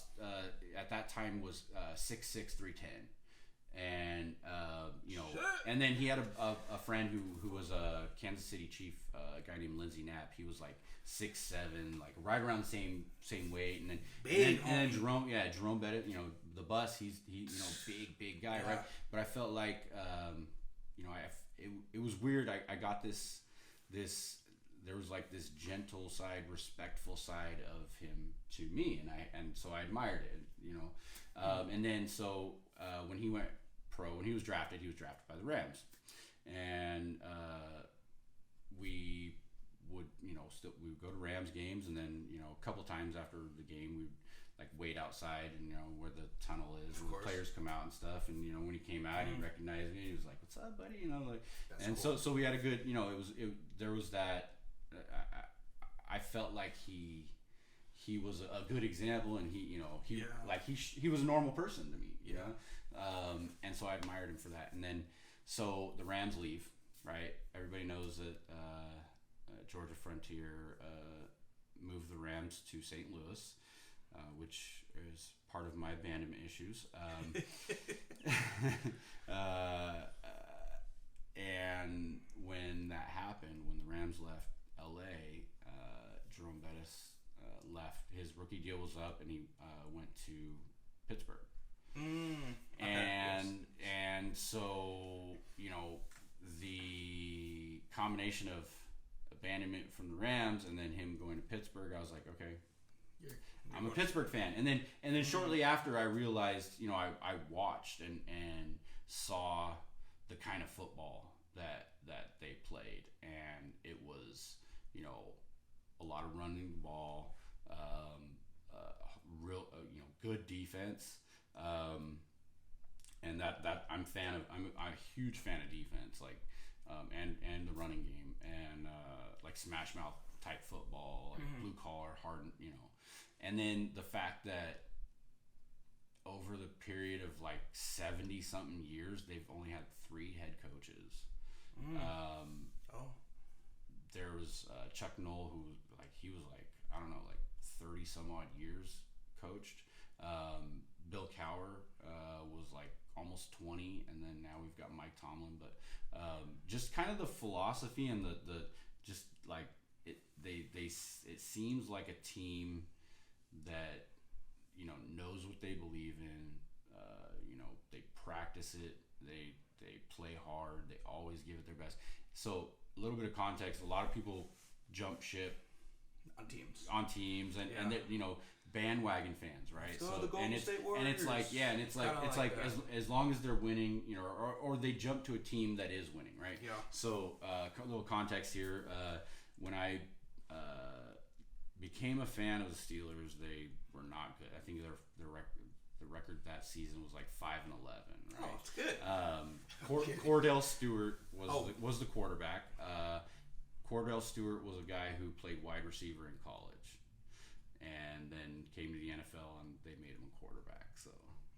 S1: at that time was 6'6", 310. And and then he had a friend who was a Kansas City Chief, a guy named Lindsey Knapp. He was like 6'7", like right around the same weight. And then Jerome Bettis, the bus. He's big guy, right? But I felt like it was weird. I got this. There was like this gentle side, respectful side of him to me, and so I admired it, and then so when he went pro, when he was drafted by the Rams, and we would we would go to Rams games, and then a couple times after the game we'd like wait outside and where the tunnel is, where the players come out and stuff, and when he came out he recognized me. He was like, "What's up, buddy?" That's and cool. so we had a good there was that. I felt like he was a good example, and he was a normal person to me, and so I admired him for that. And then so the Rams leave, right? Everybody knows that Georgia Frontier moved the Rams to St. Louis, which is part of my abandonment issues. And when that happened, when the Rams left LA, Jerome Bettis left. His rookie deal was up, and he went to Pittsburgh. And so the combination of abandonment from the Rams and then him going to Pittsburgh, I was like, okay, I'm a Pittsburgh fan. And then shortly after, I realized, I watched and saw the kind of football that they played, and it was a lot of running the ball, real good defense, and that I'm a huge fan of defense, like and the running game, and like smash mouth type football, like blue collar, hardened, and then the fact that over the period of like 70 something years, they've only had 3 head coaches. There was Chuck Noll, who he was I don't know, 30 some odd years coached. Bill Cowher was almost 20, and then now we've got Mike Tomlin. But just kind of the philosophy and the just it seems like a team that knows what they believe in. They practice it. They play hard. They always give it their best. So a little bit of context: a lot of people jump ship on teams, and they're, bandwagon fans, right?
S2: So the Golden State Warriors.
S1: And it's like as long as they're winning, or they jump to a team that is winning, right?
S2: Yeah.
S1: So a little context here: when I became a fan of the Steelers, they were not good. I think the record that season was 5-11. Right?
S2: Oh, it's good.
S1: Cordell Stewart was the quarterback. Cordell Stewart was a guy who played wide receiver in college, and then came to the NFL, and they made him a quarterback. So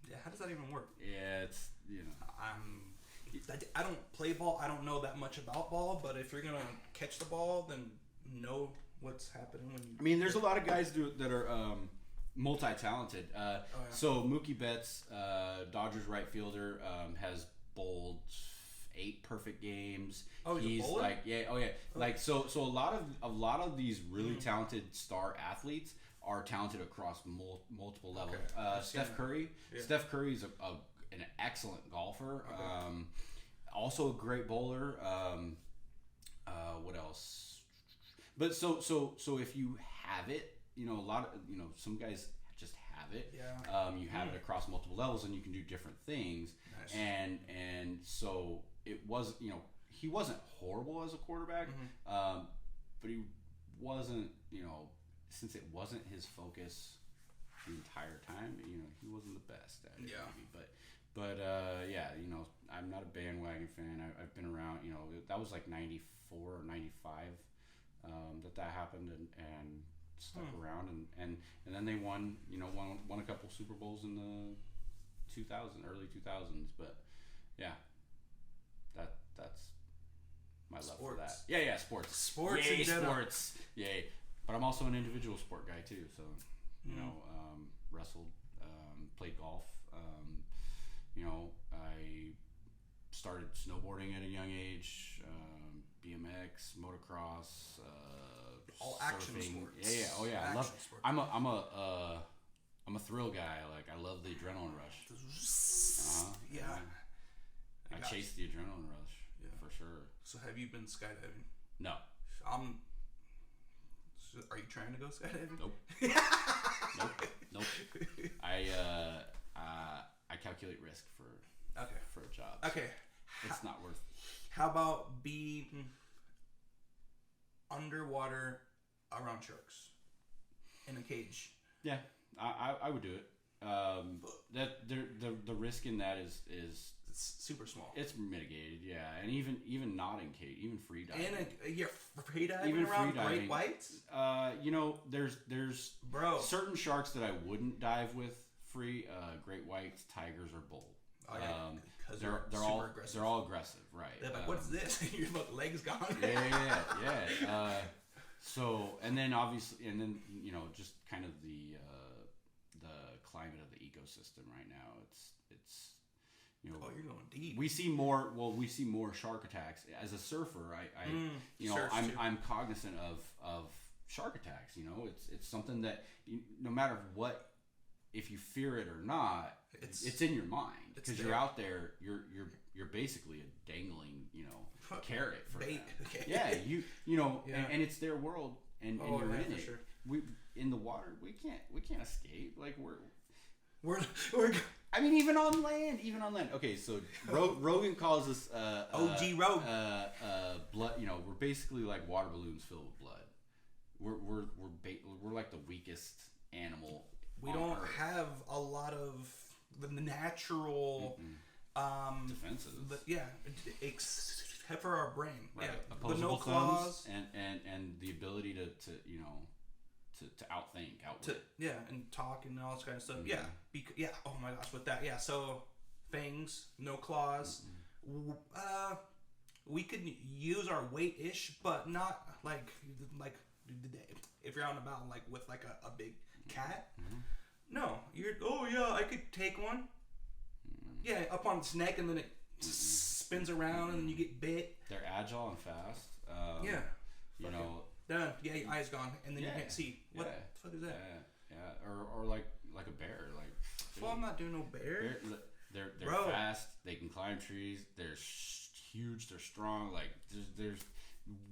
S2: yeah, how does that even work?
S1: Yeah, it's
S2: I don't play ball. I don't know that much about ball, but if you're gonna catch the ball, then know what's happening when you.
S1: I mean, there's a lot of guys that are multi-talented. So Mookie Betts, Dodgers right fielder, has bowled 8 perfect games.
S2: Oh, he's a bowler?
S1: So a lot of these really talented star athletes are talented across multiple levels. Steph Curry. Yeah. Steph Curry is an excellent golfer. Okay. Also a great bowler. What else? But so if you have it, a lot of some guys just have it.
S2: Yeah.
S1: You have it across multiple levels, and you can do different things.
S2: Nice.
S1: And so it was, he wasn't horrible as a quarterback, but he wasn't, since it wasn't his focus the entire time, he wasn't the best at it.
S2: Yeah.
S1: Maybe. But yeah, I'm not a bandwagon fan. I've been around. That was like 94 or 95 that happened, and stuck around, and then they won a couple Super Bowls in the early 2000s. But yeah, that's my love for that. Yeah, sports. Yay,
S2: in general.
S1: Sports. Yay. But I'm also an individual sport guy too. So wrestled, played golf. I started snowboarding at a young age. BMX, motocross,
S2: all
S1: surfing.
S2: Action sports.
S1: Yeah. Oh yeah, I love. Sports. I'm a thrill guy. Like I love the adrenaline rush.
S2: Yeah.
S1: I chase the adrenaline rush for sure.
S2: So have you been skydiving?
S1: No.
S2: Are you trying to go skydiving?
S1: Nope. Nope. I calculate risk for a job.
S2: Okay.
S1: It's not worth.
S2: How about being underwater around sharks in a cage?
S1: Yeah, I would do it. That the risk in that is
S2: it's super small.
S1: It's mitigated, yeah, and even not in cage, even free diving.
S2: And free diving even around great whites.
S1: There's certain sharks that I wouldn't dive with free. Great whites, tigers, or bull.
S2: Oh, yeah.
S1: They're all aggressive. They're all aggressive, right?
S2: They're like, what's this? Your legs gone.
S1: Yeah. So, and then obviously, just kind of the climate of the ecosystem right now. It's
S2: you're going deep.
S1: We see more shark attacks. As a surfer, I'm cognizant of shark attacks. It's something that no matter what, if you fear it or not, it's in your mind because you're out there. You're basically a dangling carrot for
S2: bait.
S1: Okay. Yeah, and it's their world, and you're in it.
S2: Sure.
S1: We in the water. We can't escape. Like
S2: we're
S1: I mean, even on land. Okay, so Rogan calls us
S2: OG Rogue.
S1: Blood. We're basically like water balloons filled with blood. We're like the weakest animal.
S2: We don't have a lot of the natural
S1: defenses.
S2: Except for our brain.
S1: Right.
S2: Yeah.
S1: Opposable
S2: no claws
S1: and the ability to outthink, outwit.
S2: And talk and all this kind of stuff. Yeah. Oh my gosh, with that. Yeah. So fangs, no claws. We could use our weight ish, but not like if you're out and about like with like a big cat. No, I could take one. Yeah, up on its neck and then it spins around and then you get bit.
S1: They're agile and fast.
S2: Done. Yeah, your eye's gone and then you can't see. What the fuck is that?
S1: Yeah. Or like a bear. Like.
S2: Well, I'm not doing no bear.
S1: They're fast. They can climb trees. They're huge. They're strong. Like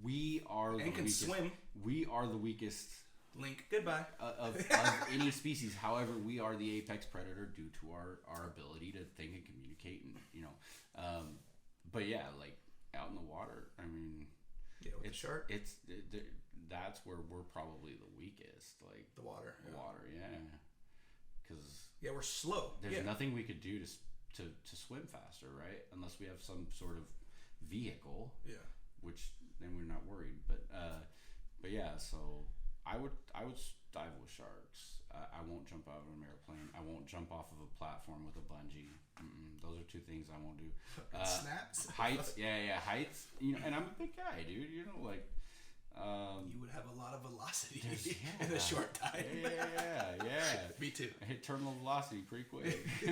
S1: we are.
S2: And can swim.
S1: We are the weakest.
S2: Link. Goodbye.
S1: Of any species. However, we are the apex predator due to our ability to think and communicate, and but yeah, like out in the water. I mean,
S2: with the shark.
S1: That's where we're probably the weakest. Like
S2: the water.
S1: Because
S2: we're slow.
S1: There's nothing we could do to swim faster, right? Unless we have some sort of vehicle. Yeah. Which then we're not worried, but yeah. So I would dive with sharks. I won't jump out of an airplane. I won't jump off of a platform with a bungee. Those are two things I won't do.
S2: Snaps.
S1: Heights. Yeah. Heights. And I'm a big guy, dude. Like.
S2: You would have a lot of velocity in a short time.
S1: Yeah.
S2: Me too.
S1: I hit terminal velocity pretty quick.
S2: I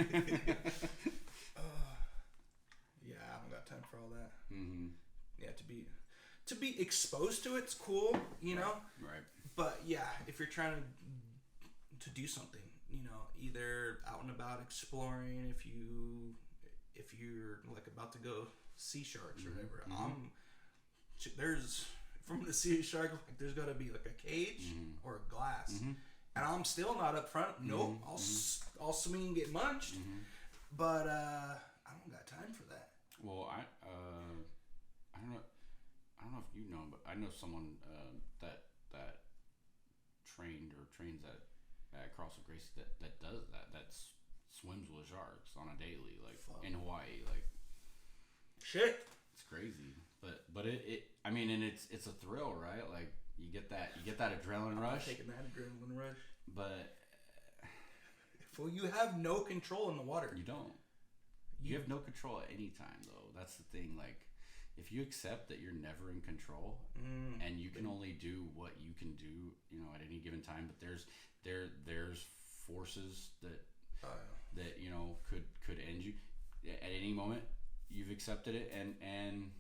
S2: haven't got time for all that. Yeah, to be exposed to it's cool,
S1: Right.
S2: But yeah, if you're trying to do something, either out and about exploring, if you're like about to go see sharks or whatever, there's from the sea shark, like there's got to be like a cage or a glass, and I'm still not up front. Nope, I'll swing and get munched, but I don't got time for that.
S1: Well, I don't know if you know, but I know someone that trains at Cross of Grace that does that. That's swims with sharks on a daily, like
S2: Fuck.
S1: in Hawaii, like
S2: shit.
S1: It's crazy, but it I mean, and it's a thrill, right? Like you get that adrenaline rush.
S2: Taking that adrenaline rush,
S1: but
S2: well, you have no control in the water.
S1: You don't. You have no control at any time, though. That's the thing. Like, if you accept that you're never in control and you can only do what you can do, you know, at any given time, but there's forces that that you know could end you at any moment. You've accepted it, and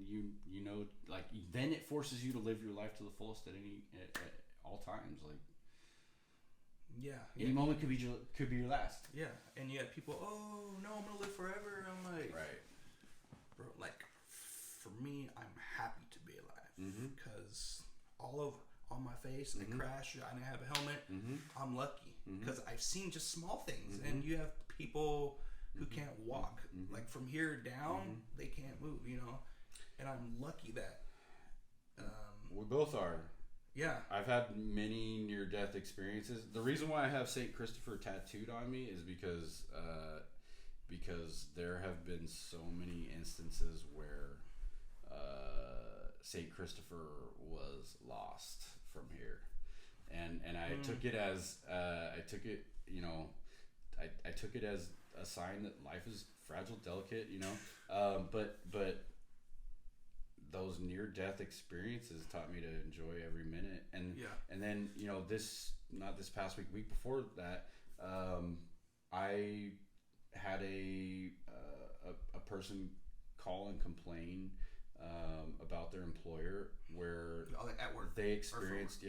S1: you know, like, then it forces you to live your life to the fullest at all times. Like, any moment could be your last.
S2: Yeah, and yet people, oh no, I'm gonna live forever. I'm like,
S1: right,
S2: bro. Like, for me, I'm happy to be alive because on my face and the crash, and I have a helmet. I'm lucky because I've seen just small things, and you have people who can't walk. Like, from here down, they can't move. You know, and I'm lucky that
S1: we both are.
S2: Yeah.
S1: I've had many near-death experiences. The reason why I have St. Christopher tattooed on me is because there have been so many instances where St. Christopher was lost from here, and I took it as you know, I took it as a sign that life is fragile, delicate, you know, but those near-death experiences taught me to enjoy every minute, and then, you know, not this past week before that, I had a person call and complain about their employer where
S2: at work
S1: they experienced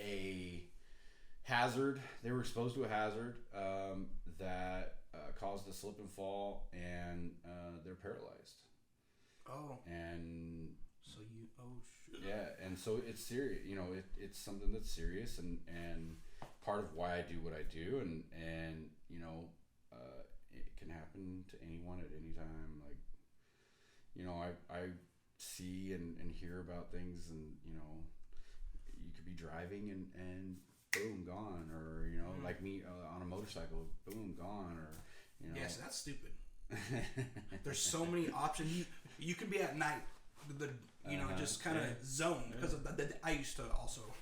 S1: a hazard. They were exposed to a hazard that caused a slip and fall, and they're paralyzed.
S2: Oh.
S1: And
S2: so shit.
S1: Yeah, and so it's serious. You know, it's something that's serious, and part of why I do what I do, and you know, it can happen to anyone at any time. Like, you know, I see and hear about things, and you know, you could be driving and boom, gone, or you know, like me on a motorcycle, boom, gone, or you know.
S2: Yes, that's stupid. There's so many options. You can be at night, you know, just kind of zone, because I used to also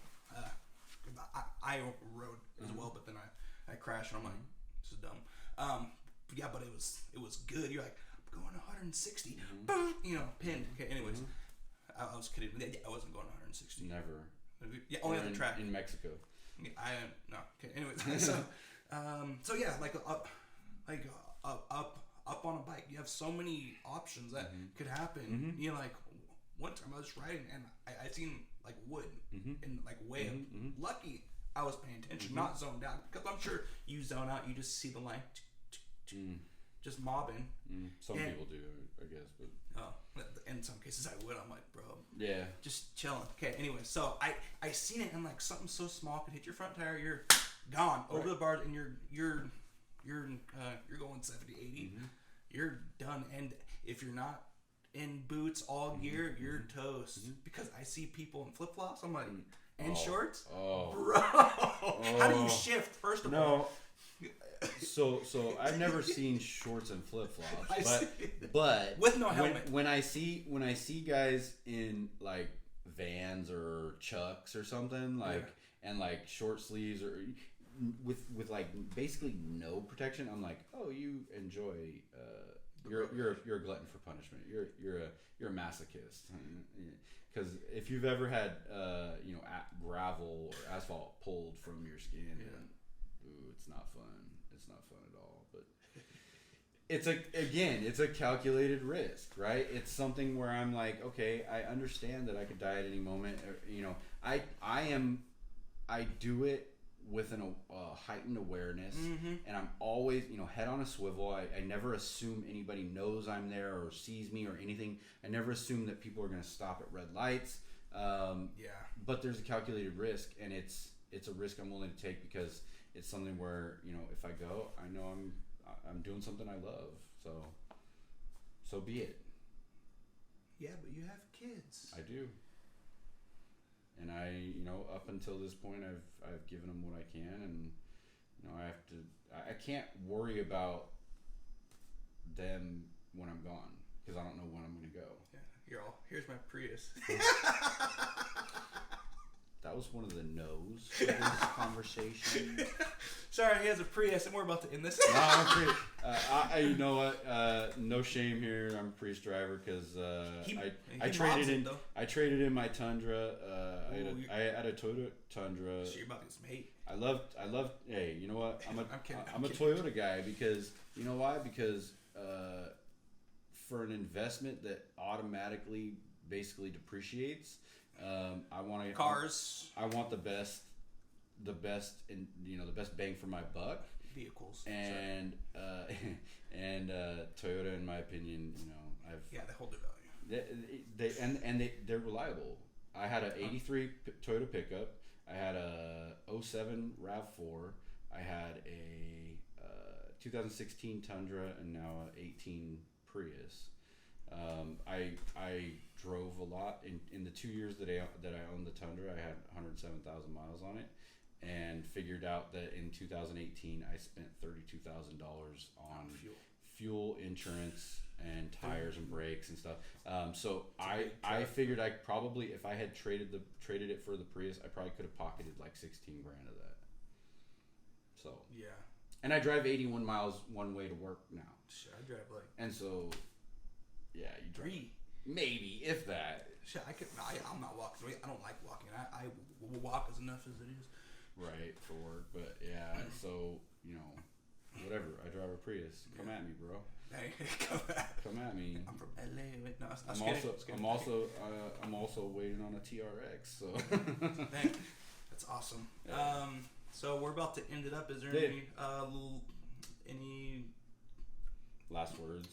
S2: I rode as well, but then I crashed, and I'm like, this is dumb. Yeah, but it was good. You're like, I'm going 160, boom, you know, pinned. Okay, anyways, I was kidding. I wasn't going 160.
S1: Never.
S2: Yeah, only on the track
S1: in Mexico.
S2: No. Okay. Anyways, so yeah, like up on a bike, you have so many options that could happen. You know, like one time I was riding and I seen like wood and like way up. Lucky I was paying attention, not zoned out, because I'm sure you zone out, you just see the line just mobbing.
S1: Some people do, I guess, but
S2: in some cases I would. I'm like, bro,
S1: yeah, just
S2: chilling. Okay, anyway, so I seen it, and like something so small could hit your front tire, you're gone over the bars, and you're going 70, 80. You're done. And if you're not in boots, all gear, you're toast. Because I see people in flip flops. I'm like, and shorts, bro. How do you shift? First of all.
S1: So I've never seen shorts and flip flops, but
S2: with no helmet.
S1: When I see guys in like Vans or Chucks or something, like and like short sleeves or with like basically no protection, I'm like, oh, you enjoy. You're a glutton for punishment. You're a masochist. Because if you've ever had you know, gravel or asphalt pulled from your skin, it's not fun. It's not fun at all. But it's a calculated risk, right? It's something where I'm like, okay, I understand that I could die at any moment. You know, I do it with a heightened awareness, and I'm always, you know, head on a swivel. I never assume anybody knows I'm there or sees me or anything. I never assume that people are going to stop at red lights. But there's a calculated risk, and it's a risk I'm willing to take, because it's something where, you know, if I go, I know I'm doing something I love. So be it.
S2: Yeah, but you have kids.
S1: I do. and I, you know, up until this point, I've given them what I can, and you know, I can't worry about them when I'm gone because I don't know when I'm going to go.
S2: Yeah, here's my Prius.
S1: That was one of the no's for this conversation.
S2: Sorry, he has a Prius, and we're about to end this.
S1: No, I'm Prius. You know what? No shame here. I'm a Prius driver because I traded in my Tundra. I had a Toyota Tundra.
S2: So you're about to get some hate.
S1: I love. Hey, you know what? I'm a Toyota guy because you know why? Because for an investment that automatically basically depreciates. I want
S2: cars.
S1: I want the best, and you know the best bang for my buck.
S2: Vehicles.
S1: And Toyota, in my opinion, you know,
S2: they hold their
S1: value. They're reliable. I had an '83 Toyota pickup. I had a '07 Rav4. I had a 2016 Tundra, and now a '18 Prius. I drove a lot in the 2 years that I owned the Tundra. I had 107,000 miles on it, and figured out that in 2018 I spent $32,000 on fuel, insurance, and tires and brakes and stuff. So I figured I probably, if I had traded it for the Prius, I probably could have pocketed like 16 grand of that. So
S2: yeah.
S1: And I drive 81 miles one way to work now.
S2: Shit, I drive like.
S1: And so. Yeah, you drive. Maybe, if that.
S2: Shit, I'm not walking. I don't like walking. I will walk as enough as it is.
S1: Right, for work. But yeah, so, you know, whatever. I drive a Prius. Come at me, bro.
S2: Hey,
S1: come at me.
S2: I'm from LA. Wait, no,
S1: I'm also waiting on a TRX. So.
S2: Dang, that's awesome.
S1: Yeah.
S2: So we're about to end it up. Is there any
S1: last words?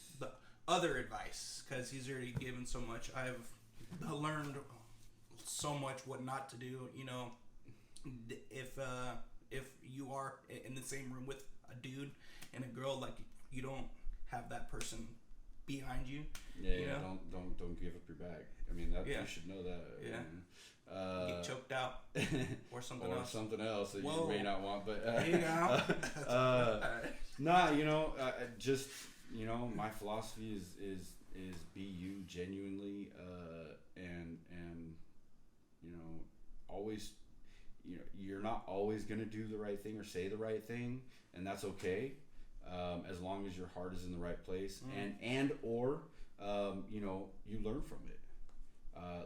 S2: Other advice, because he's already given so much. I've learned so much what not to do. You know, if you are in the same room with a dude and a girl, like you don't have that person behind you.
S1: Yeah, you know? Don't give up your bag. I mean, you should know that.
S2: Yeah. Get choked out or something else.
S1: Or something else that you may not want, but nah, you know, just. You know, my philosophy is be you genuinely, and you know, always, you know, you're not always gonna do the right thing or say the right thing, and that's okay, as long as your heart is in the right place, and or you know, you learn from it,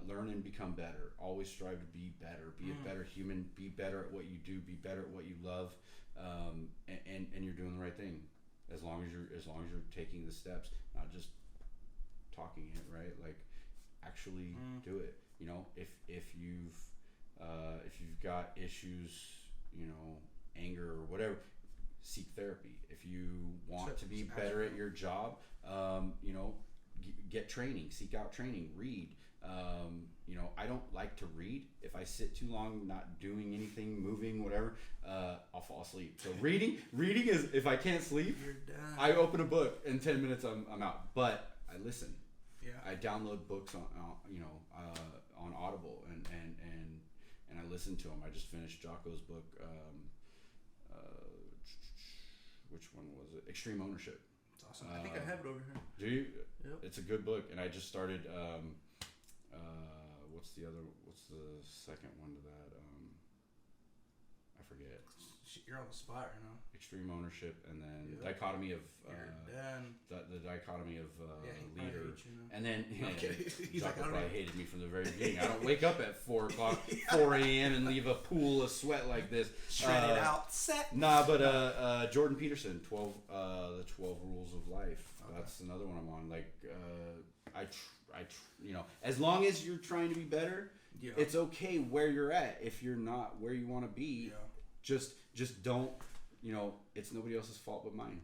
S1: learn and become better. Always strive to be better, be a better human, be better at what you do, be better at what you love, and you're doing the right thing. As long as you're taking the steps, not just talking it, right? Like actually do it. You know, if you've got issues, you know, anger or whatever, seek therapy. If you want to be better at your job, you know, get training, seek out training, read. You know, I don't like to read. If I sit too long not doing anything, moving, whatever, I'll fall asleep. So reading is, if I can't sleep,
S2: you're done.
S1: I open a book, in 10 minutes I'm out. But I listen.
S2: Yeah.
S1: I download books on on Audible and I listen to them. I just finished Jocko's book. Which one was it? Extreme Ownership.
S2: It's awesome. I think I have it over here.
S1: Do you?
S2: Yep.
S1: It's a good book, and I just started. What's the second one to that? I forget.
S2: You're on the spot right now.
S1: Extreme Ownership, and then dichotomy of the dichotomy of leader, and then Jocko probably hated me from the very beginning. I don't wake up at 4 a.m. and leave a pool of sweat like this.
S2: Shredded out, set.
S1: Nah, but Jordan Peterson, the 12 Rules of Life. Okay. That's another one I'm on. Like you know, as long as you're trying to be better, it's okay where you're at. If you're not where you want to be, just don't. You know, it's nobody else's fault but mine.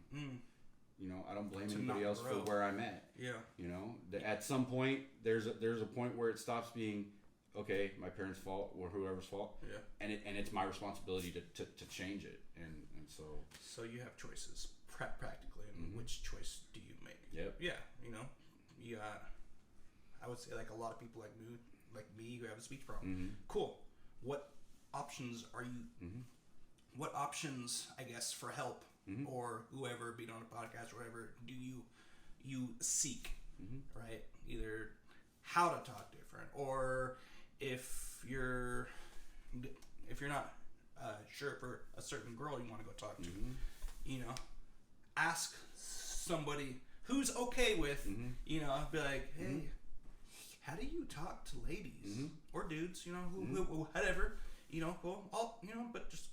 S1: You know, I don't blame anybody else for where I'm at. Yeah. You know, at some point there's a point where it stops being okay, my parents' fault or whoever's fault. Yeah. And it's my responsibility to change it. And so
S2: you have choices practically, and which choice do you make?
S1: Yep.
S2: Yeah. You know, I would say like a lot of people like me who have a speech problem. Cool. what options are you? What options, I guess, for help or whoever, be it on a podcast or whatever, do you seek? Right? Either how to talk different, or if you're not sure for a certain girl you want to go talk to, ask somebody who's okay with, be like, hey, how do you talk to ladies or dudes, whatever, but just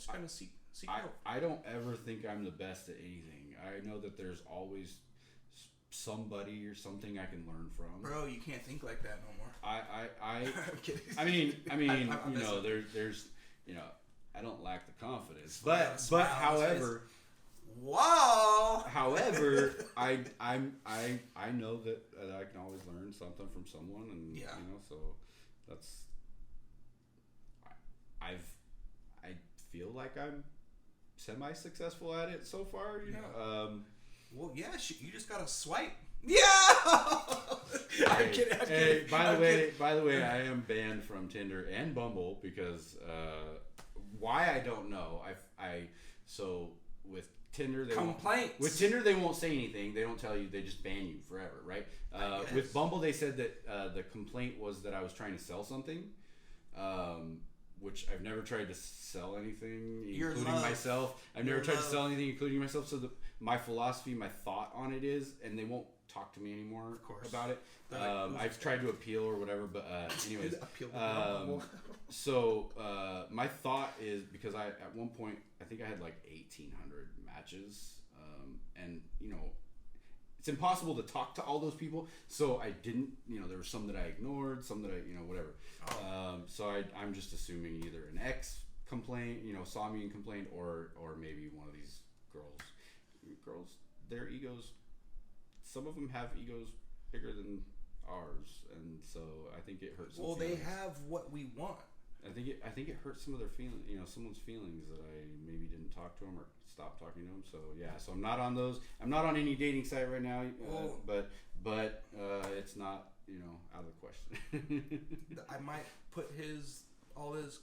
S2: kind of seek help.
S1: I don't ever think I'm the best at anything. I know that there's always somebody or something I can learn from.
S2: Bro, you can't think like that no more.
S1: I'm kidding. I mean, there's I don't lack the confidence, but however,
S2: wow.
S1: However, I know that I can always learn something from someone, and so that's I feel like I'm semi-successful at it so far.
S2: Well, yeah, you just gotta swipe. Yeah. I'm kidding.
S1: By the way, I am banned from Tinder and Bumble because why I don't know. So with Tinder they won't say anything. They don't tell you. They just ban you forever, right? With Bumble, they said that the complaint was that I was trying to sell something, which I've never tried to sell anything, including myself. I've never tried to sell anything, including myself. So my philosophy, my thought on it is, and they won't talk to me anymore about it. I've tried to appeal or whatever, but anyways. So my thought is, because at one point I think I had like 1,800 matches, and it's impossible to talk to all those people. So I didn't, there were some that I ignored, some that I, whatever. So I'm just assuming either an ex complaint, saw me and complained, or maybe one of these girls, their egos. Some of them have egos bigger than ours, and so I think it hurts.
S2: Well, they have what we want.
S1: I think it hurts some of their feelings. Someone's feelings that I maybe didn't talk to them or stopped talking to them. So yeah, so I'm not on those. I'm not on any dating site right now. But it's not out of the question.
S2: I might put all his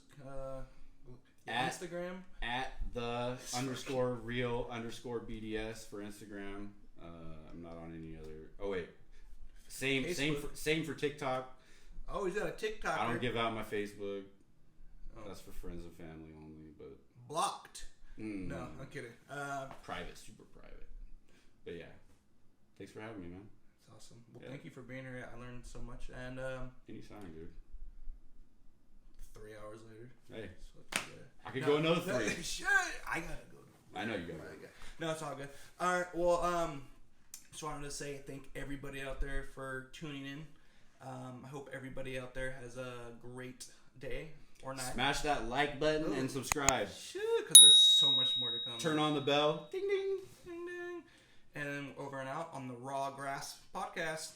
S2: Instagram
S1: at the _real_BDS for Instagram. I'm not on any other. Oh wait, same for TikTok.
S2: Oh, he's got a TikTok.
S1: I don't give out my Facebook. That's for friends and family only. But
S2: blocked. No, I'm kidding.
S1: Private, super private. But yeah, thanks for having me, man.
S2: It's awesome. Well, thank you for being here. I learned so much, and
S1: anytime, dude.
S2: 3 hours later.
S1: Hey, I could go another 3.
S2: I gotta go.
S1: I know you gotta go.
S2: No, it's all good. All right. Well, just wanted to say thank everybody out there for tuning in. I hope everybody out there has a great day or night.
S1: Smash that like button and subscribe.
S2: Because there's so much more to come.
S1: Turn on the bell. Ding ding.
S2: Ding ding. And then over and out on the Raw Grass Podcast.